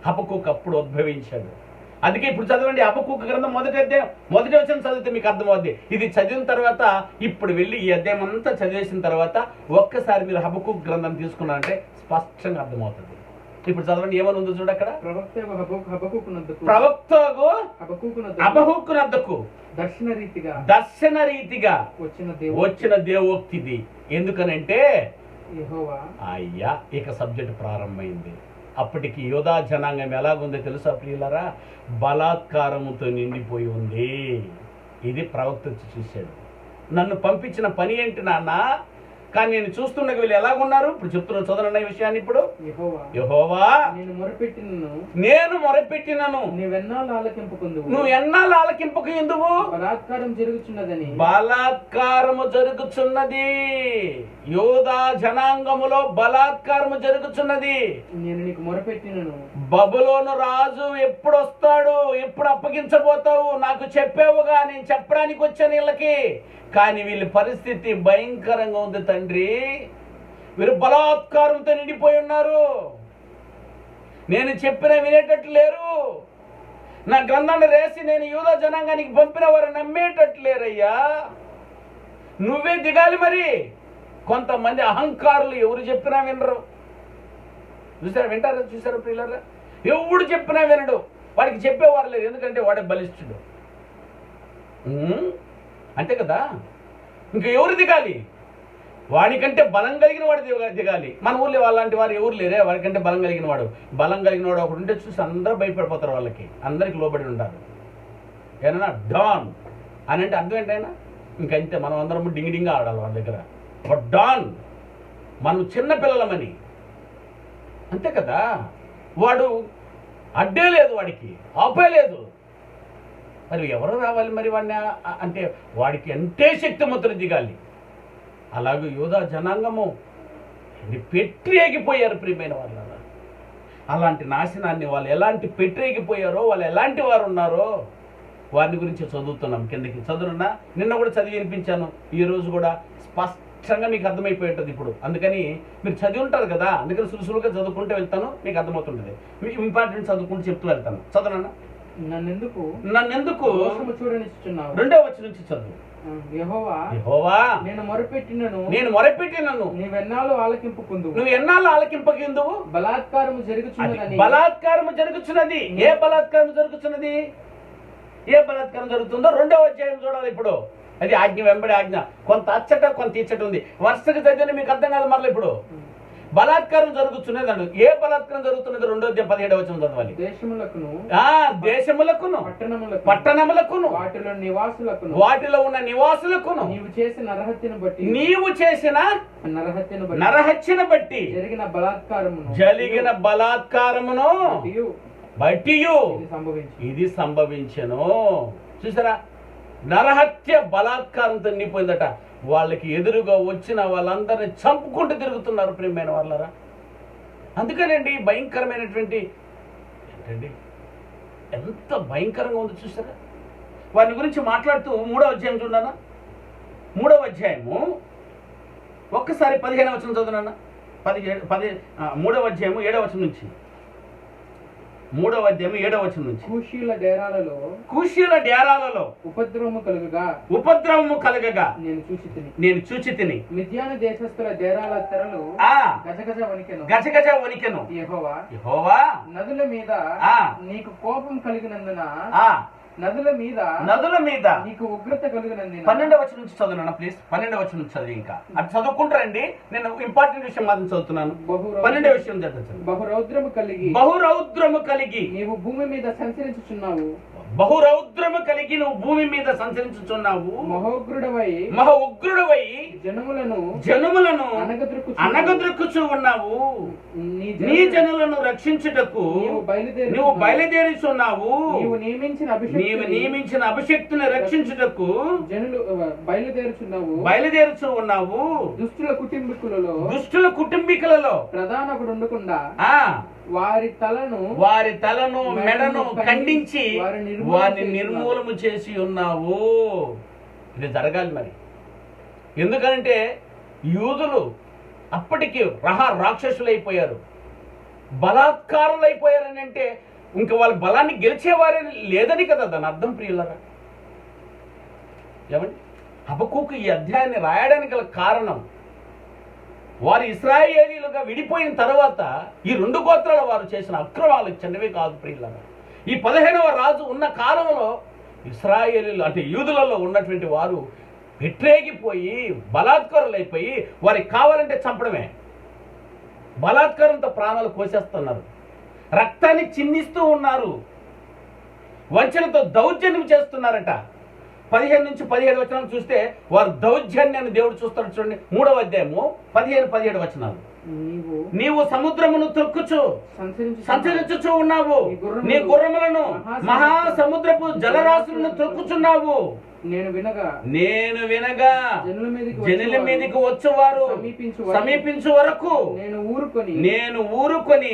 హబక్కూక్ అప్పుడు ఉద్భవించాడు. అందుకే ఇప్పుడు చదవండి హబక్కూకు గ్రంథం మొదటి వచనం చదివితే మీకు అర్థమవుద్ది. ఇది చదివిన తర్వాత ఇప్పుడు వెళ్ళి ఈ అధ్యాయం అంతా చదివేసిన తర్వాత ఒక్కసారి మీరు హబక్కూకు గ్రంథం తీసుకున్నారంటే స్పష్టంగా అర్థమవుతుంది. ఇప్పుడు చదవండి ఏమని ఉందో చూడ అక్కడ. ప్రవక్తకు హబక్కూకునద్దకు దర్శన రీతిగా వచ్చిన దేవోక్తిది. ఎందుకనంటే అయ్యా ఇక సబ్జెక్ట్ ప్రారంభమైంది. అప్పటికి యోధా జనాంగం ఎలాగుందో తెలుసా ప్రియులరా? బలాత్కారముతో నిండిపోయి ఉంది. ఇది ప్రవక్త చూశాడు. నన్ను పంపించిన పని ఏంటి నాన్న, కానీ నేను చూస్తుండగా వీళ్ళు ఎలాగున్నారు. ఇప్పుడు చెప్తున్నాను చదవన్న ఈ విషయాన్ని. ఇప్పుడు యెహోవా నేను మొరపెట్టినను నువ్వు ఎన్నాళ్ళు ఆలకింపకు ఎందువు? బలాత్కారము జరుగుచున్నది. యోధా జనాంగములో బలాత్కారము జరుగుచున్నది. నేను నీకు మొరపెట్టినను. బబులోను రాజు ఎప్పుడు వస్తాడు, ఎప్పుడు అప్పగించబోతావు నాకు చెప్పావుగా, నేను చెప్పడానికి వచ్చాను వీళ్ళకి. కానీ వీళ్ళ పరిస్థితి భయంకరంగా ఉంది తండ్రి. వీరు బలాత్కారంతో నిండిపోయి ఉన్నారు. నేను చెప్పిన వినేటట్లు లేరు. నా గ్రంథాన్ని రాసి నేను యూదా జనాంగానికి పంపిన వారు నమ్మేటట్లు లేరయ్యా. నువ్వే దిగాలి మరి. కొంతమంది అహంకారులు ఎవరు చెప్పినా వినరు. చూసారా ప్రియులారా? ఎవడు చెప్పినా వినడు. వాడికి చెప్పేవారు లేరు. ఎందుకంటే వాడే బలిష్ఠుడు. అంతే కదా. ఇంకా ఎవరు దిగాలి? వాడికంటే బలం కలిగిన వాడు దిగాలి. మన ఊర్లో వాళ్ళంటి వారు ఎవరు లేరే. వాడికంటే బలం కలిగిన వాడు ఒకడు ఉంటే చూసి అందరూ భయపడిపోతారు. వాళ్ళకి అందరికి లోబడి ఉంటారు. ఏమన్నా డాన్ అని అంటే అర్థం ఏంటైనా ఇంకంతే. మనం అందరం డింగిడింగా ఆడాలి వాళ్ళ దగ్గర. డాన్ మనం చిన్న పిల్లలమని. అంతే కదా. వాడు అడ్డే లేదు, వాడికి ఆపే లేదు. మరి ఎవరు రావాలి మరి వాడిని అంటే? వాడికి ఎంతే శక్తిమంతులు దిగాలి. అలాగే యోధా జనాంగము పెట్టిరేగిపోయారు ప్రియమైన వాళ్ళ. అలాంటి నాశనాన్ని వాళ్ళు ఎలాంటి పెట్టిరేగిపోయారో, వాళ్ళు ఎలాంటి వారు ఉన్నారో వారిని గురించి చదువుతున్నాం. కిందకి చదువున్నా నిన్న కూడా చదివి వినిపించాను. ఈరోజు కూడా స్పష్టంగా మీకు అర్థమైపోయి ఉంటుంది ఇప్పుడు. అందుకని మీరు చదివి ఉంటారు కదా, అందుకని సులుసులుగా చదువుకుంటూ వెళ్తాను, మీకు అర్థమవుతుంటుంది. మీకు ఇంపార్టెంట్ చదువుకుంటూ చెప్తూ వెళ్తాను. చదవనా? నన్నెందుకు 2వ వచనం నుంచి చదువు. యెహోవా నేను మొరపెట్టినను నీవెన్నాళ్ళు ఆలకింపకుందువు. బలాత్కారము జరుగుచున్నది. ఏ బలాత్కారం జరుగుతున్నది? ఏ బలాత్కారం జరుగుతుందో 2వ అధ్యాయం చూడాలి ఇప్పుడు. అది ఆజ్ఞ వెంబడి ఆజ్ఞ. కొంత అచ్చట కొంత ఇచ్చట ఉంది. వరుసగా చదివిన మీకు అర్థం కాదు మరలా. ఇప్పుడు బలాత్కారం జరుగుతున్నది అండి. ఏ బలాత్కారం జరుగుతున్నది? 2వ అధ్యాయం 17వ వచనం చదవాలి. దేశములకును పట్టణములకును వాటిలో ఉన్న నివాసులకును నీవు చేసిన నరహత్యను బట్టి జరిగిన బలాత్కారమును బట్టి ఇది సంభవించెను. చూసారా? నరహత్య బలాత్కారంతో నిండిపోయిందట. వాళ్ళకి ఎదురుగా వచ్చిన వాళ్ళందరినీ చంపుకుంటూ తిరుగుతున్నారు ప్రియమైన వాళ్ళరా. అందుకనండి భయంకరమైనటువంటి ఏంటండి ఎంత భయంకరంగా ఉందో చూసారా? వారి గురించి మాట్లాడుతూ 3వ అధ్యాయం చూడనా? 3వ అధ్యాయము ఒక్కసారి 15వ వచనం చదువునా? 3వ అధ్యాయము 7వ వచనం నుంచి. 3వ అధ్యాయం 7వ వచనం నుంచి. కూషీల డేరాలలో ఉపద్రవము కలుగగా నేను చూచి తిని మిద్యాను దేశస్థుల డేరాల తెరలు గజగజ వణికెను. యెహోవా నదుల మీద నీకు కోపం కలిగినందున నదుల మీద నీకు ఉగ్రత కలుగునందున 12వ వచనం నుంచి చదువునా ప్లీజ్. 12వ వచనం నుంచి చదివి ఇంకా అది చదువుకుంటారండి. నేను ఇంపార్టెంట్ విషయం మాత్రం చదువుతున్నాను. 12వ విషయం చదువుతాను. బహురౌద్రము కలిగి నీవు భూమి మీద సంచరించుచున్నావు. బహురౌద్రము కలిగి నువ్వు భూమి మీద సంచరించుచున్నావు. మహా ఉగ్రుడవై జనములను అనగద్రొక్కుచూ ఉన్నావు. నీ జనులను రక్షించుటకు నువ్వు బయలుదేరుచున్నావు. నీవు నియమించిన అభిషక్తిని రక్షించుటకు బయలుదేరుచు ఉన్నావు. దుష్టుల కుటుంబీకులలో ప్రధానకుడు ఉండకుండా వారి తలను మెడను ఖండించి వారిని నిర్మూలము చేసి ఉన్నావు. ఇది జరగాలి మరి. ఎందుకంటే యూదులు అప్పటికి రాక్షసులైపోయారు, బలాత్కారులైపోయారని అంటే ఇంకా వాళ్ళ బలాన్ని గెలిచేవారే లేదని కదా దాని అర్థం ప్రియులరా. ఏమండి, హబక్కూకు ఈ అధ్యాయాన్ని రాయడానికి గల కారణం వారు ఇశ్రాయేలీలుగా విడిపోయిన తర్వాత ఈ 2 గోత్రాల వారు చేసిన అక్రమాలు చిన్నవే కాదు ప్రియులరా. ఈ 15వ రాజు ఉన్న కాలంలో ఇశ్రాయేలీలు అంటే యూదులలో ఉన్నటువంటి వారు పెట్టేగిపోయి బలాత్కారులైపోయి వారికి కావాలంటే చంపడమే, బలాత్కారంతో ప్రాణాలు కోసేస్తున్నారు, రక్తాన్ని చిందిస్తూ ఉన్నారు, వంచనతో దౌర్జన్యం చేస్తున్నారట. 15 నుంచి 17 వచనాలు చూస్తే వారు దౌర్జన్యాన్ని దేవుడు చూస్తాడు. చూడండి 3వ అధ్యాయము 15-17 వచనాలు. నీవు సముద్రమును త్రొక్కుచు సంచరించుచు ఉన్నావు. నీ గుర్రములను మహాసముద్రపు జలరాశులను త్రొక్కుచున్నావు. నేను వినగా జనుల మీదకి వచ్చేవారు సమీపించు వరకు నేను ఊరుకొని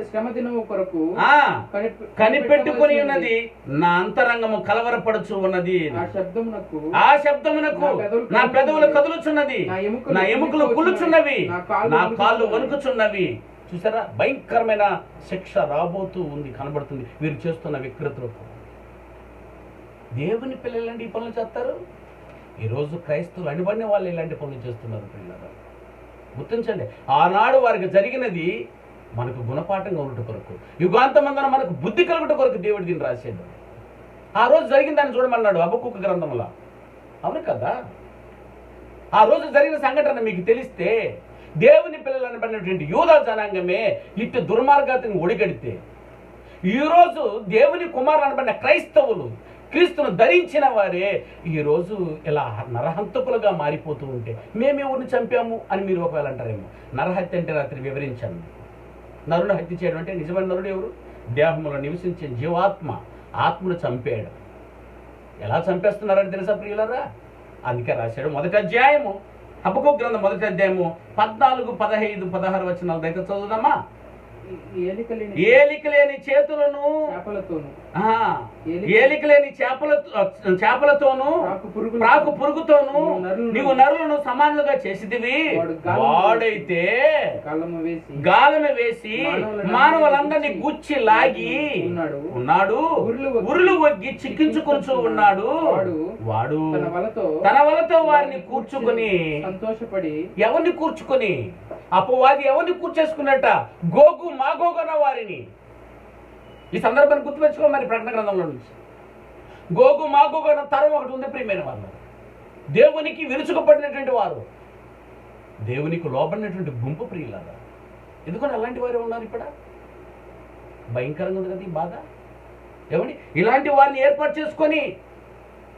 శ్రమ దినము కొరకు కనిపెట్టుకుని ఉన్నది. నా అంతరంగము కలవరపడుచు ఉన్నది. ఆ శబ్దమునకు నా పెదవులు కదులుచున్నది, నా ఎముకలు కులుచున్నవి, నా కాళ్ళు వణుకుచున్నవి. చూసారా, భయంకరమైన శిక్ష రాబోతూ ఉంది, కనబడుతుంది వీరు చేస్తున్న వికృతులకు. దేవుని పిల్లలు ఇలాంటి పనులు చేస్తారు. ఈరోజు క్రైస్తవులు అడిబడిన వాళ్ళు ఇలాంటి పనులు చేస్తున్నారు. పిల్లలు గుర్తించండి, ఆనాడు వారికి జరిగినది మనకు గుణపాఠంగా ఉండట కొరకు, యుగాంతమందున మనకు బుద్ధి కలుగుట కొరకు దేవుడు దీన్ని రాసేది. ఆ రోజు జరిగిన దాన్ని చూడమన్నాడు హబక్కూకు గ్రంథంలో. అవును కదా, ఆ రోజు జరిగిన సంఘటన మీకు తెలిస్తే దేవుని పిల్లలు అనబడినటువంటి యూదా జనాంగమే ఇటు దుర్మార్గతను ఒడిగడితే, ఈరోజు దేవుని కుమారులు అనబడిన క్రైస్తవులు క్రీస్తును ధరించిన వారే ఈరోజు ఇలా నరహంతకులుగా మారిపోతూ ఉంటే మేము ఎవరిని చంపాము అని మీరు ఒకవేళ అంటారేమో. నరహత్య అంటే రాత్రి వివరించాను. నరుని హత్య చేయడం అంటే నిజమైన నరుడు ఎవరు? దేహంలో నివసించే జీవాత్మ, ఆత్మను చంపాడు. ఎలా చంపేస్తున్నారని తెలుసా ప్రియులరా? అందుకే రాశాడు 1వ అధ్యాయము హబక్కూకు గ్రంథం 1వ అధ్యాయము 14, 15, 16 వచనాలు అయితే చదువుదామా. ఏలికలేని చేతులను ఏలికలేని చేపలతోను ప్రాకు పురుగుతోను నీవు నరులను సమానులుగా చేసిదివి. వాడైతే గాలము వేసి మానవులందరినీ గుచ్చి లాగి ఉన్నాడు, ఉరులు వగ్గి చిక్కించుకుంటూ ఉన్నాడు. వాడు తన వలతో వారిని కూర్చుకొని సంతోషపడి ఎవరిని కూర్చుకొని అపవాది ఎవరిని కూర్చేసుకున్నట్ట? గోగు మాగోగు అన్న వారిని. ఈ సందర్భాన్ని గుర్తుపెచ్చుకో మరి. ప్రకటన గ్రంథంలో నుంచి గోగు మాగోగు అన్న తరం ఒకటి ఉంది ప్రియమైన వాళ్ళు. దేవునికి విరుచుకుపడినటువంటి వారు, దేవునికి లోబడినటువంటి గుంపు ప్రియులారా. ఎందుకంటే అలాంటి వారే ఉన్నారు ఇక్కడ. భయంకరంగా ఉంది కదా ఈ బాధ. ఏమండి, ఇలాంటి వారిని ఏర్పాటు చేసుకొని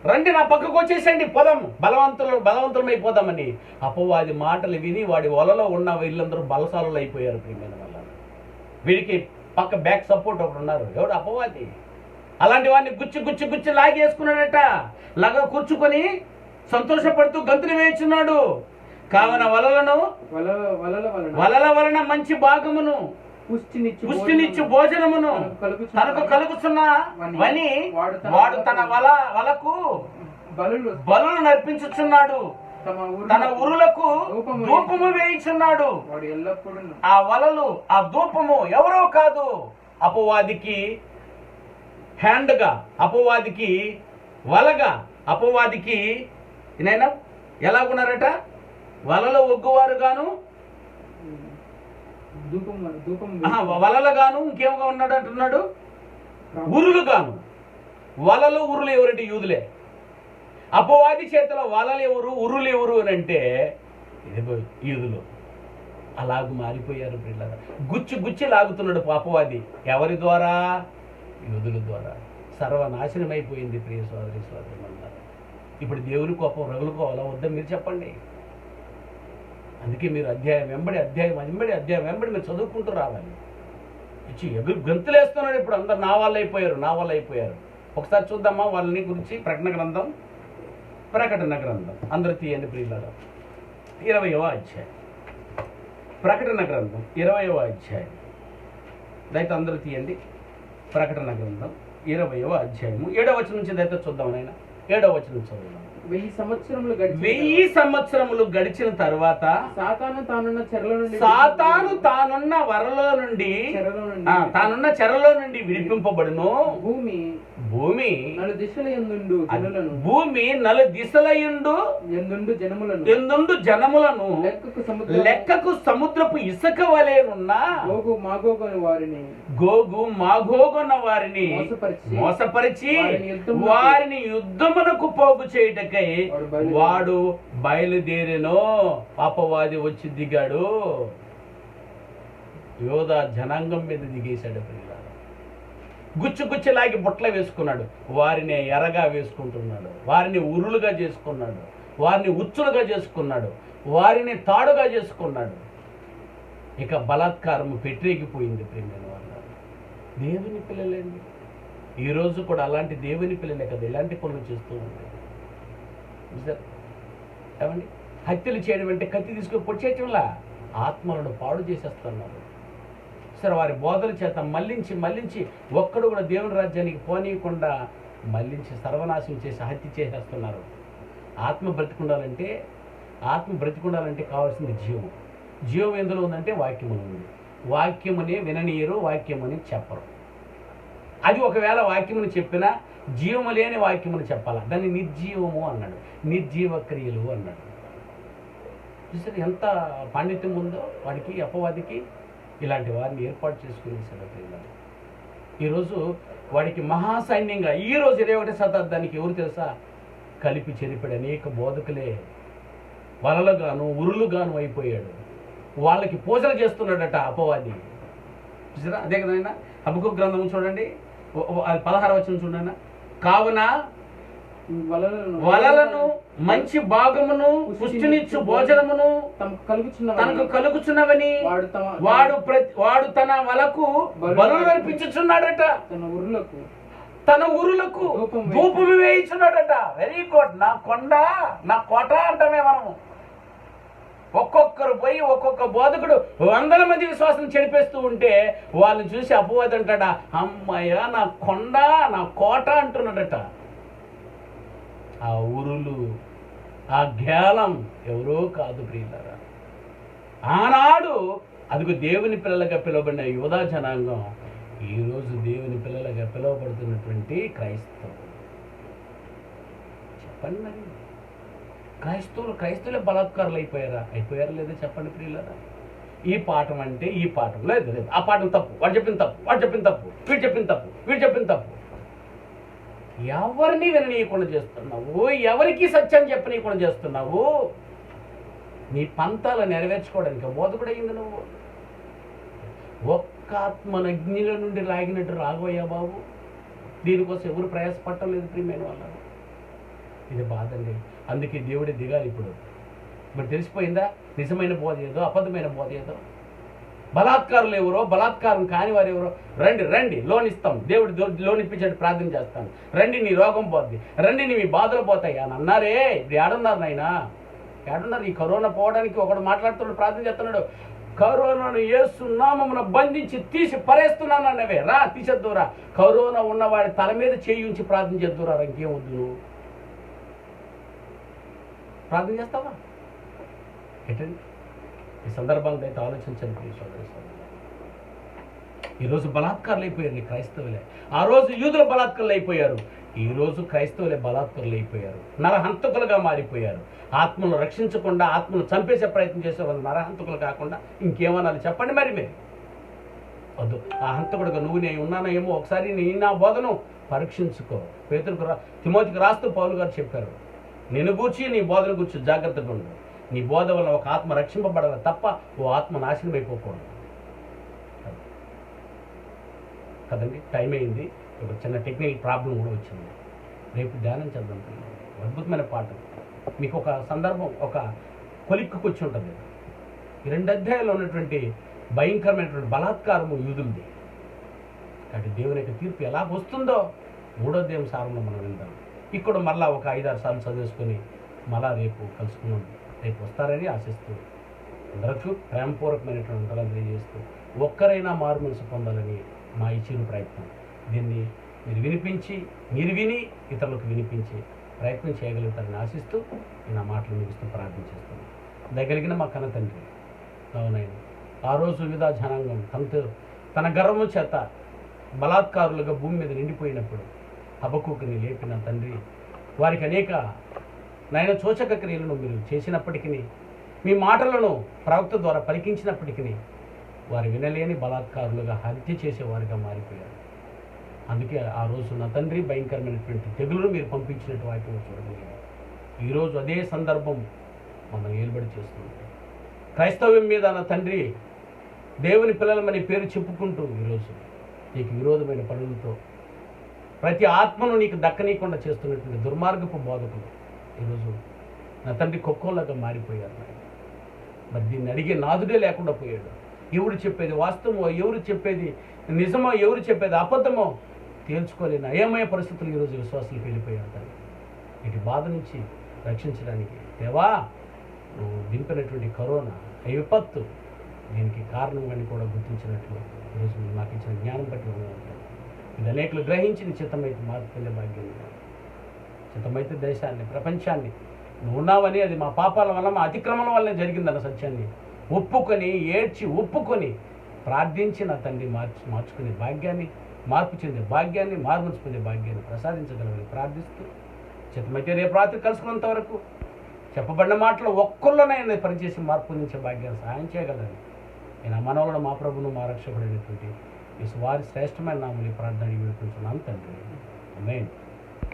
రండి నా పక్కకు వచ్చేసండి, పోదాం, బలవంతులమైపోదామని అపవాది మాటలు విని వాడి వలలో ఉన్న వీళ్ళందరూ బలశాలు అయిపోయారు ప్రియమైన వాళ్ళ. వీడికి పక్క బ్యాక్ సపోర్ట్ ఒకటి ఉన్నారు. ఎవడు? అపవాది. అలాంటి వాడిని గుచ్చి లాగేసుకున్నాడట. లాగా కూర్చుకొని సంతోషపడుతూ గంతులు వేయుచున్నాడు. కావున వలల వలన మంచి భాగమును పుష్టినిచ్చు భోజనమును తనకు కలుగుతున్న వని వాడు తన వలకు బలులు నర్పించుచున్నాడు, తన ఉరులకు ధూపము వేయిచున్నాడు. ఆ వలలు, ఆ ధూపము ఎవరో కాదు, అపవాదికి హ్యాండ్గా, అపవాదికి వలగా, అపవాదికి నైనా ఎలాగున్నారట? వలలో ఒగ్గువారు గాను, వలలు గాను, ఇంకేమగా ఉన్నాడు అంటున్నాడు, ఉరులు గాను. వలలు ఉరులు ఎవరంటే యూదులే. అపవాది చేతిలో వలలు ఎవరు, ఉరులు ఎవరు అని అంటే ఇదిగో యూదులు. అలాగూ మారిపోయారు పిల్లలు. గుచ్చి గుచ్చి లాగుతున్నాడు అపవాది. ఎవరి ద్వారా? యూదుల ద్వారా. సర్వనాశనమైపోయింది ప్రియ సోదరి సోదరులారా. ఇప్పుడు దేవుని కోపం రగులుకోవాలా వద్దా మీరు చెప్పండి. అందుకే మీరు అధ్యాయం వెంబడి మీరు చదువుకుంటూ రావాలి. ఇచ్చి ఎగురు గంతులేస్తున్నాడు. ఇప్పుడు అందరు నా వాళ్ళు అయిపోయారు. ఒకసారి చూద్దామా వాళ్ళని గురించి. ప్రకటన గ్రంథం అందరూ తీయండి ప్రియులారా. 20వ అధ్యాయం. ప్రకటన గ్రంథం 20వ అధ్యాయం. దయతో అందరూ తీయండి. ప్రకటన గ్రంథం 20వ అధ్యాయము 7వ వచనం నుంచి దయతో చూద్దాం నాయన. 7వ వచనం చదువుదాం. 1000 సంవత్సరములు గడిచిన తర్వాత సాతాను తానున్న వరలో నుండి తానున్న చెరలో నుండి విడిపింపబడును. భూమి నలు దిశలయుండు జనములను లెక్కకు సముద్రపు ఇసుక వలెనున్న గోగు మాగోగున్న వారిని మోసపరిచి వారిని యుద్ధమునకు పోగు చేయుటకై వాడు బయలుదేరెనో. అపవాది వచ్చి దిగాడు, యోధా జనాంగం మీద దిగేశాడు. గుచ్చులాగి బుట్ల వేసుకున్నాడు. వారిని ఎరగా వేసుకుంటున్నాడు, వారిని ఉరులుగా చేసుకున్నాడు, వారిని ఉచ్చులుగా చేసుకున్నాడు, వారిని తాడుగా చేసుకున్నాడు. ఇక బలాత్కారము పెట్టేగిపోయింది ప్రేమైన వాళ్ళ. దేవుని పిల్లలండి, ఈరోజు కూడా అలాంటి దేవుని పిల్లలే కదా ఇలాంటి పనులు చేస్తూ ఉంటాయి. ఏమండి, హత్యలు చేయడం అంటే కత్తి తీసుకొని పొడిచేయటంలా ఆత్మలను పాడు చేసేస్తున్నారు. సరే, వారి బోధల చేత మళ్ళించి ఒక్కడు కూడా దేవుని రాజ్యానికి పోనీయకుండా మళ్ళించి సర్వనాశనం చేసి హత్య చేసేస్తున్నారు. ఆత్మ బ్రతికుండాలంటే కావాల్సింది జీవం. జీవం ఎందులో ఉందంటే వాక్యములో ఉంది. వాక్యముని విననీయరు, వాక్యముని చెప్పరు. అది ఒకవేళ వాక్యముని చెప్పినా జీవము లేని వాక్యముని చెప్పాలా, దాన్ని నిర్జీవము అన్నాడు, నిర్జీవ క్రియలు అన్నాడు. చూసారు ఎంత పాండిత్యం ఉందో వాడికి, అపవాదికి. ఇలాంటి వారిని ఏర్పాటు చేసుకునేసాడు పిల్లలు. ఈరోజు వాడికి మహాసైన్యంగా ఈరోజు 21వ శతాబ్దానికి ఎవరు తెలుసా? కలిపి చెరిపాడు అనేక బోధకులే. వలలుగాను ఉరులుగాను అయిపోయాడు. వాళ్ళకి పూజలు చేస్తున్నాడట అపవాది. చూసారా? అదే కదైనా హబక్కూకు గ్రంథం చూడండి, 16వ వచనం చూడండి. కావున వలలను మంచి భాగమును పుష్టినిచ్చు భోజనమును తనకు కలుగుచున్నవని వాడు తన వలకు బలులు అర్పించుచున్నాడట. తన ఊరులకు ధూపము వేయించున్నాడట. Very good. నా కొండ నా కోట అంటామే మనము. ఒక్కొక్కరు పోయి ఒక్కొక్క బోధకుడు 100 మంది విశ్వాసం చెడిపేస్తూ ఉంటే వాళ్ళని చూసి అపవాది అంటాడా, అమ్మయ్య నా కొండ నా కోట అంటున్నాడట. ఆ ఊరులు, ఆ జ్ఞానం ఎవరో కాదు ప్రియులారా. ఆనాడు అదిగో దేవుని పిల్లలుగా పిలువబడిన యోధా జనాంగం ఈరోజు దేవుని పిల్లలుగా పిలువబడుతున్నటువంటి క్రైస్తవులు. చెప్పండి మరి, క్రైస్తవులే బలాత్కారులు అయిపోయారా లేదా చెప్పండి ప్రియులారా. ఈ పాఠం అంటే ఈ పాఠం లేదు, ఆ పాఠం తప్పు, వాడు చెప్పింది తప్పు, వీడు చెప్పింది తప్పు. ఎవరిని విననీయకుండా చేస్తున్నావు, ఎవరికి సత్యాన్ని చెప్పనీయకుండా చేస్తున్నావు. నీ పంతాలు నెరవేర్చుకోవడానికి బోధకుడు అయింది నువ్వు. ఒక్క ఆత్మను అగ్నిలో నుండి లాగినట్టు రాఘవయ్యా బాబు. దీనికోసం ఎవరు ప్రయాసపడటం లేదు ప్రియమైన వాళ్ళు. ఇది బాధండి. అందుకే దేవుడే దిగాలి ఇప్పుడు. మరి తెలిసిపోయిందా నిజమైన బోధ ఏదో, అబద్ధమైన బోధ ఏదో. బలాత్కారులు ఎవరో, బలాత్కారం కాని వారు ఎవరో, రండి లోన్ ఇస్తాం, దేవుడు లోన్ ఇప్పించాడు, ప్రార్థన చేస్తాను, రండి నీ రోగం పోద్ది, రండి నీ బాధలు పోతాయి అని అన్నారే. ఇప్పుడు ఏడున్నారు నాయనా, ఏడున్నారు? ఈ కరోనా పోవడానికి ఒకడు మాట్లాడుతున్నాడు, ప్రార్థన చేస్తున్నాడు, కరోనాను యేసు నామమున బంధించి తీసి పరేస్తున్నాను అన్నవే. రా తీసేద్దురా. కరోనా ఉన్నవాడి తల మీద చేయించి ప్రార్థన చేద్దురా. ఇంకేం వద్దు, నువ్వు ప్రార్థన చేస్తావా? ఏంటండి ఈ సందర్భంగా అయితే ఆలోచించండి ప్రియ సోదరి సోదరులారా. ఈరోజు బలాత్కారులు అయిపోయారు క్రైస్తవులే. ఆ రోజు యూదుల బలాత్కారులు అయిపోయారు, ఈరోజు క్రైస్తవులే బలాత్కారులు అయిపోయారు. నరహంతకులుగా మారిపోయారు. ఆత్మను రక్షించకుండా ఆత్మను చంపేసే ప్రయత్నం చేసే వాళ్ళు నరహంతకులు కాకుండా ఇంకేమనాలి చెప్పండి మరి మీరు. వద్దు, ఆ హంతకుడుగా నువ్వు నేను ఉన్నానో ఏమో, ఒకసారి నా బోధను పరీక్షించుకో. తిమోతికి రాస్తూ పౌలు గారు చెప్పారు, నిన్ను గూర్చి నీ బోధన గూర్చి జాగ్రత్తగా ఉండు. నీ బోధ వలన ఒక ఆత్మ రక్షింపబడాలి తప్ప ఓ ఆత్మ నాశనం అయిపోకూడదు కదండి. టైం అయింది, ఒక చిన్న టెక్నికల్ ప్రాబ్లం కూడా వచ్చింది. రేపు ధ్యానం చేద్దాం. అద్భుతమైన పాఠం. మీకు ఒక సందర్భం, ఒక కొలిక్కి వచ్చి ఉంటుంది. ఈ 2 అధ్యాయాల్లో ఉన్నటువంటి భయంకరమైనటువంటి బలాత్కారము యూదులది. కాబట్టి దేవుని యొక్క తీర్పు ఎలా వస్తుందో 3వ అధ్యాయం సారంలో మనం విందాం. ఇక్కడ మళ్ళా ఒక 5-6 సార్లు చదివేసుకొని మళ్ళా రేపు కలుసుకున్నాం. రేపు వస్తారని ఆశిస్తూ అందరికీ ప్రేమపూర్వకమైనటువంటి వందనాలు తెలియజేస్తూ ఒక్కరైనా మారు మనసు పొందాలని మా ఈ చిరు ప్రయత్నం. దీన్ని మీరు విని ఇతరులకు వినిపించి ప్రయత్నం చేయగలుగుతారని ఆశిస్తూ నేను ఆ మాటలు ముగిస్తూ ప్రార్థన చేస్తున్నాను. దయగలిగిన మా కన్న తండ్రి, అవునైనా ఆ రోజు యూదా జనాంగం తన గర్వము చేత బలాత్కారులుగా భూమి మీద నిండిపోయినప్పుడు హబక్కూకుని లేపిన తండ్రి, వారికి అనేక సూచక క్రియలను మీరు చేసినప్పటికీ, మీ మాటలను ప్రవక్త ద్వారా పలికించినప్పటికీ వారు వినలేని బలాత్కారులుగా హత్య చేసేవారుగా మారిపోయారు. అందుకే ఆ రోజు నా తండ్రి భయంకరమైనటువంటి తెగులను మీరు పంపించినట్టు వాటిని చూడగలిగారు. ఈరోజు అదే సందర్భం మమ్మల్ని ఏలుబడి చేస్తుంది. క్రైస్తవ్యం మీద నా తండ్రి దేవుని పిల్లలమని పేరు చెప్పుకుంటూ ఈరోజు నీకు విరోధమైన పనులతో ప్రతి ఆత్మను నీకు దక్కనీయకుండా చేస్తున్నటువంటి దుర్మార్గపు బోధకులు ఈరోజు నా తండ్రి కుక్కలాగా మారిపోయారు. మరి దీన్ని అడిగే నాదుడే లేకుండా పోయాడు. ఎవరు చెప్పేది వాస్తవమో, ఎవరు చెప్పేది నిజమో, ఎవరు చెప్పేది అబద్ధమో తేల్చుకోలేని అయోమయ పరిస్థితులు ఈరోజు విశ్వాసులకు వెళ్ళిపోయారు. ఇటు బాధ నుంచి రక్షించడానికి దేవా నువ్వు దింపినటువంటి కరోనా విపత్తు దీనికి కారణం అని కూడా గుర్తించినట్లు ఈరోజు మాకు ఇచ్చిన జ్ఞానం బట్టి ఇది అనేకలు గ్రహించి నీ చిత్తమైతే మార్పు పొందే భాగ్యం, చిత్తమైతే దేశాన్ని ప్రపంచాన్ని నువ్వు ఉన్నావని అది మా పాపాల వల్ల మా అతిక్రమణ వల్లే జరిగిందన్న సత్యాన్ని ఒప్పుకొని ఒప్పుకొని ప్రార్థించిన తండ్రి మార్చుకునే భాగ్యాన్ని, మార్పు చెందే భాగ్యాన్ని, మార్మర్చి పొందే భాగ్యాన్ని ప్రసాదించగలమని ప్రార్థిస్తూ చిత్తమైతే రేపు రాత్రి కలుసుకున్నంత వరకు చెప్పబడిన మాటలు ఒక్కళ్ళనైనా పనిచేసి మార్పు పొందించే భాగ్యాన్ని సహాయం చేయగలరని నేను మనవలను మా ప్రభును మా రక్షకుడైనటువంటి వారి శ్రేష్టమైన నామని ప్రార్థన వేడుకుంటున్నాను తండ్రి. ఆమేన్.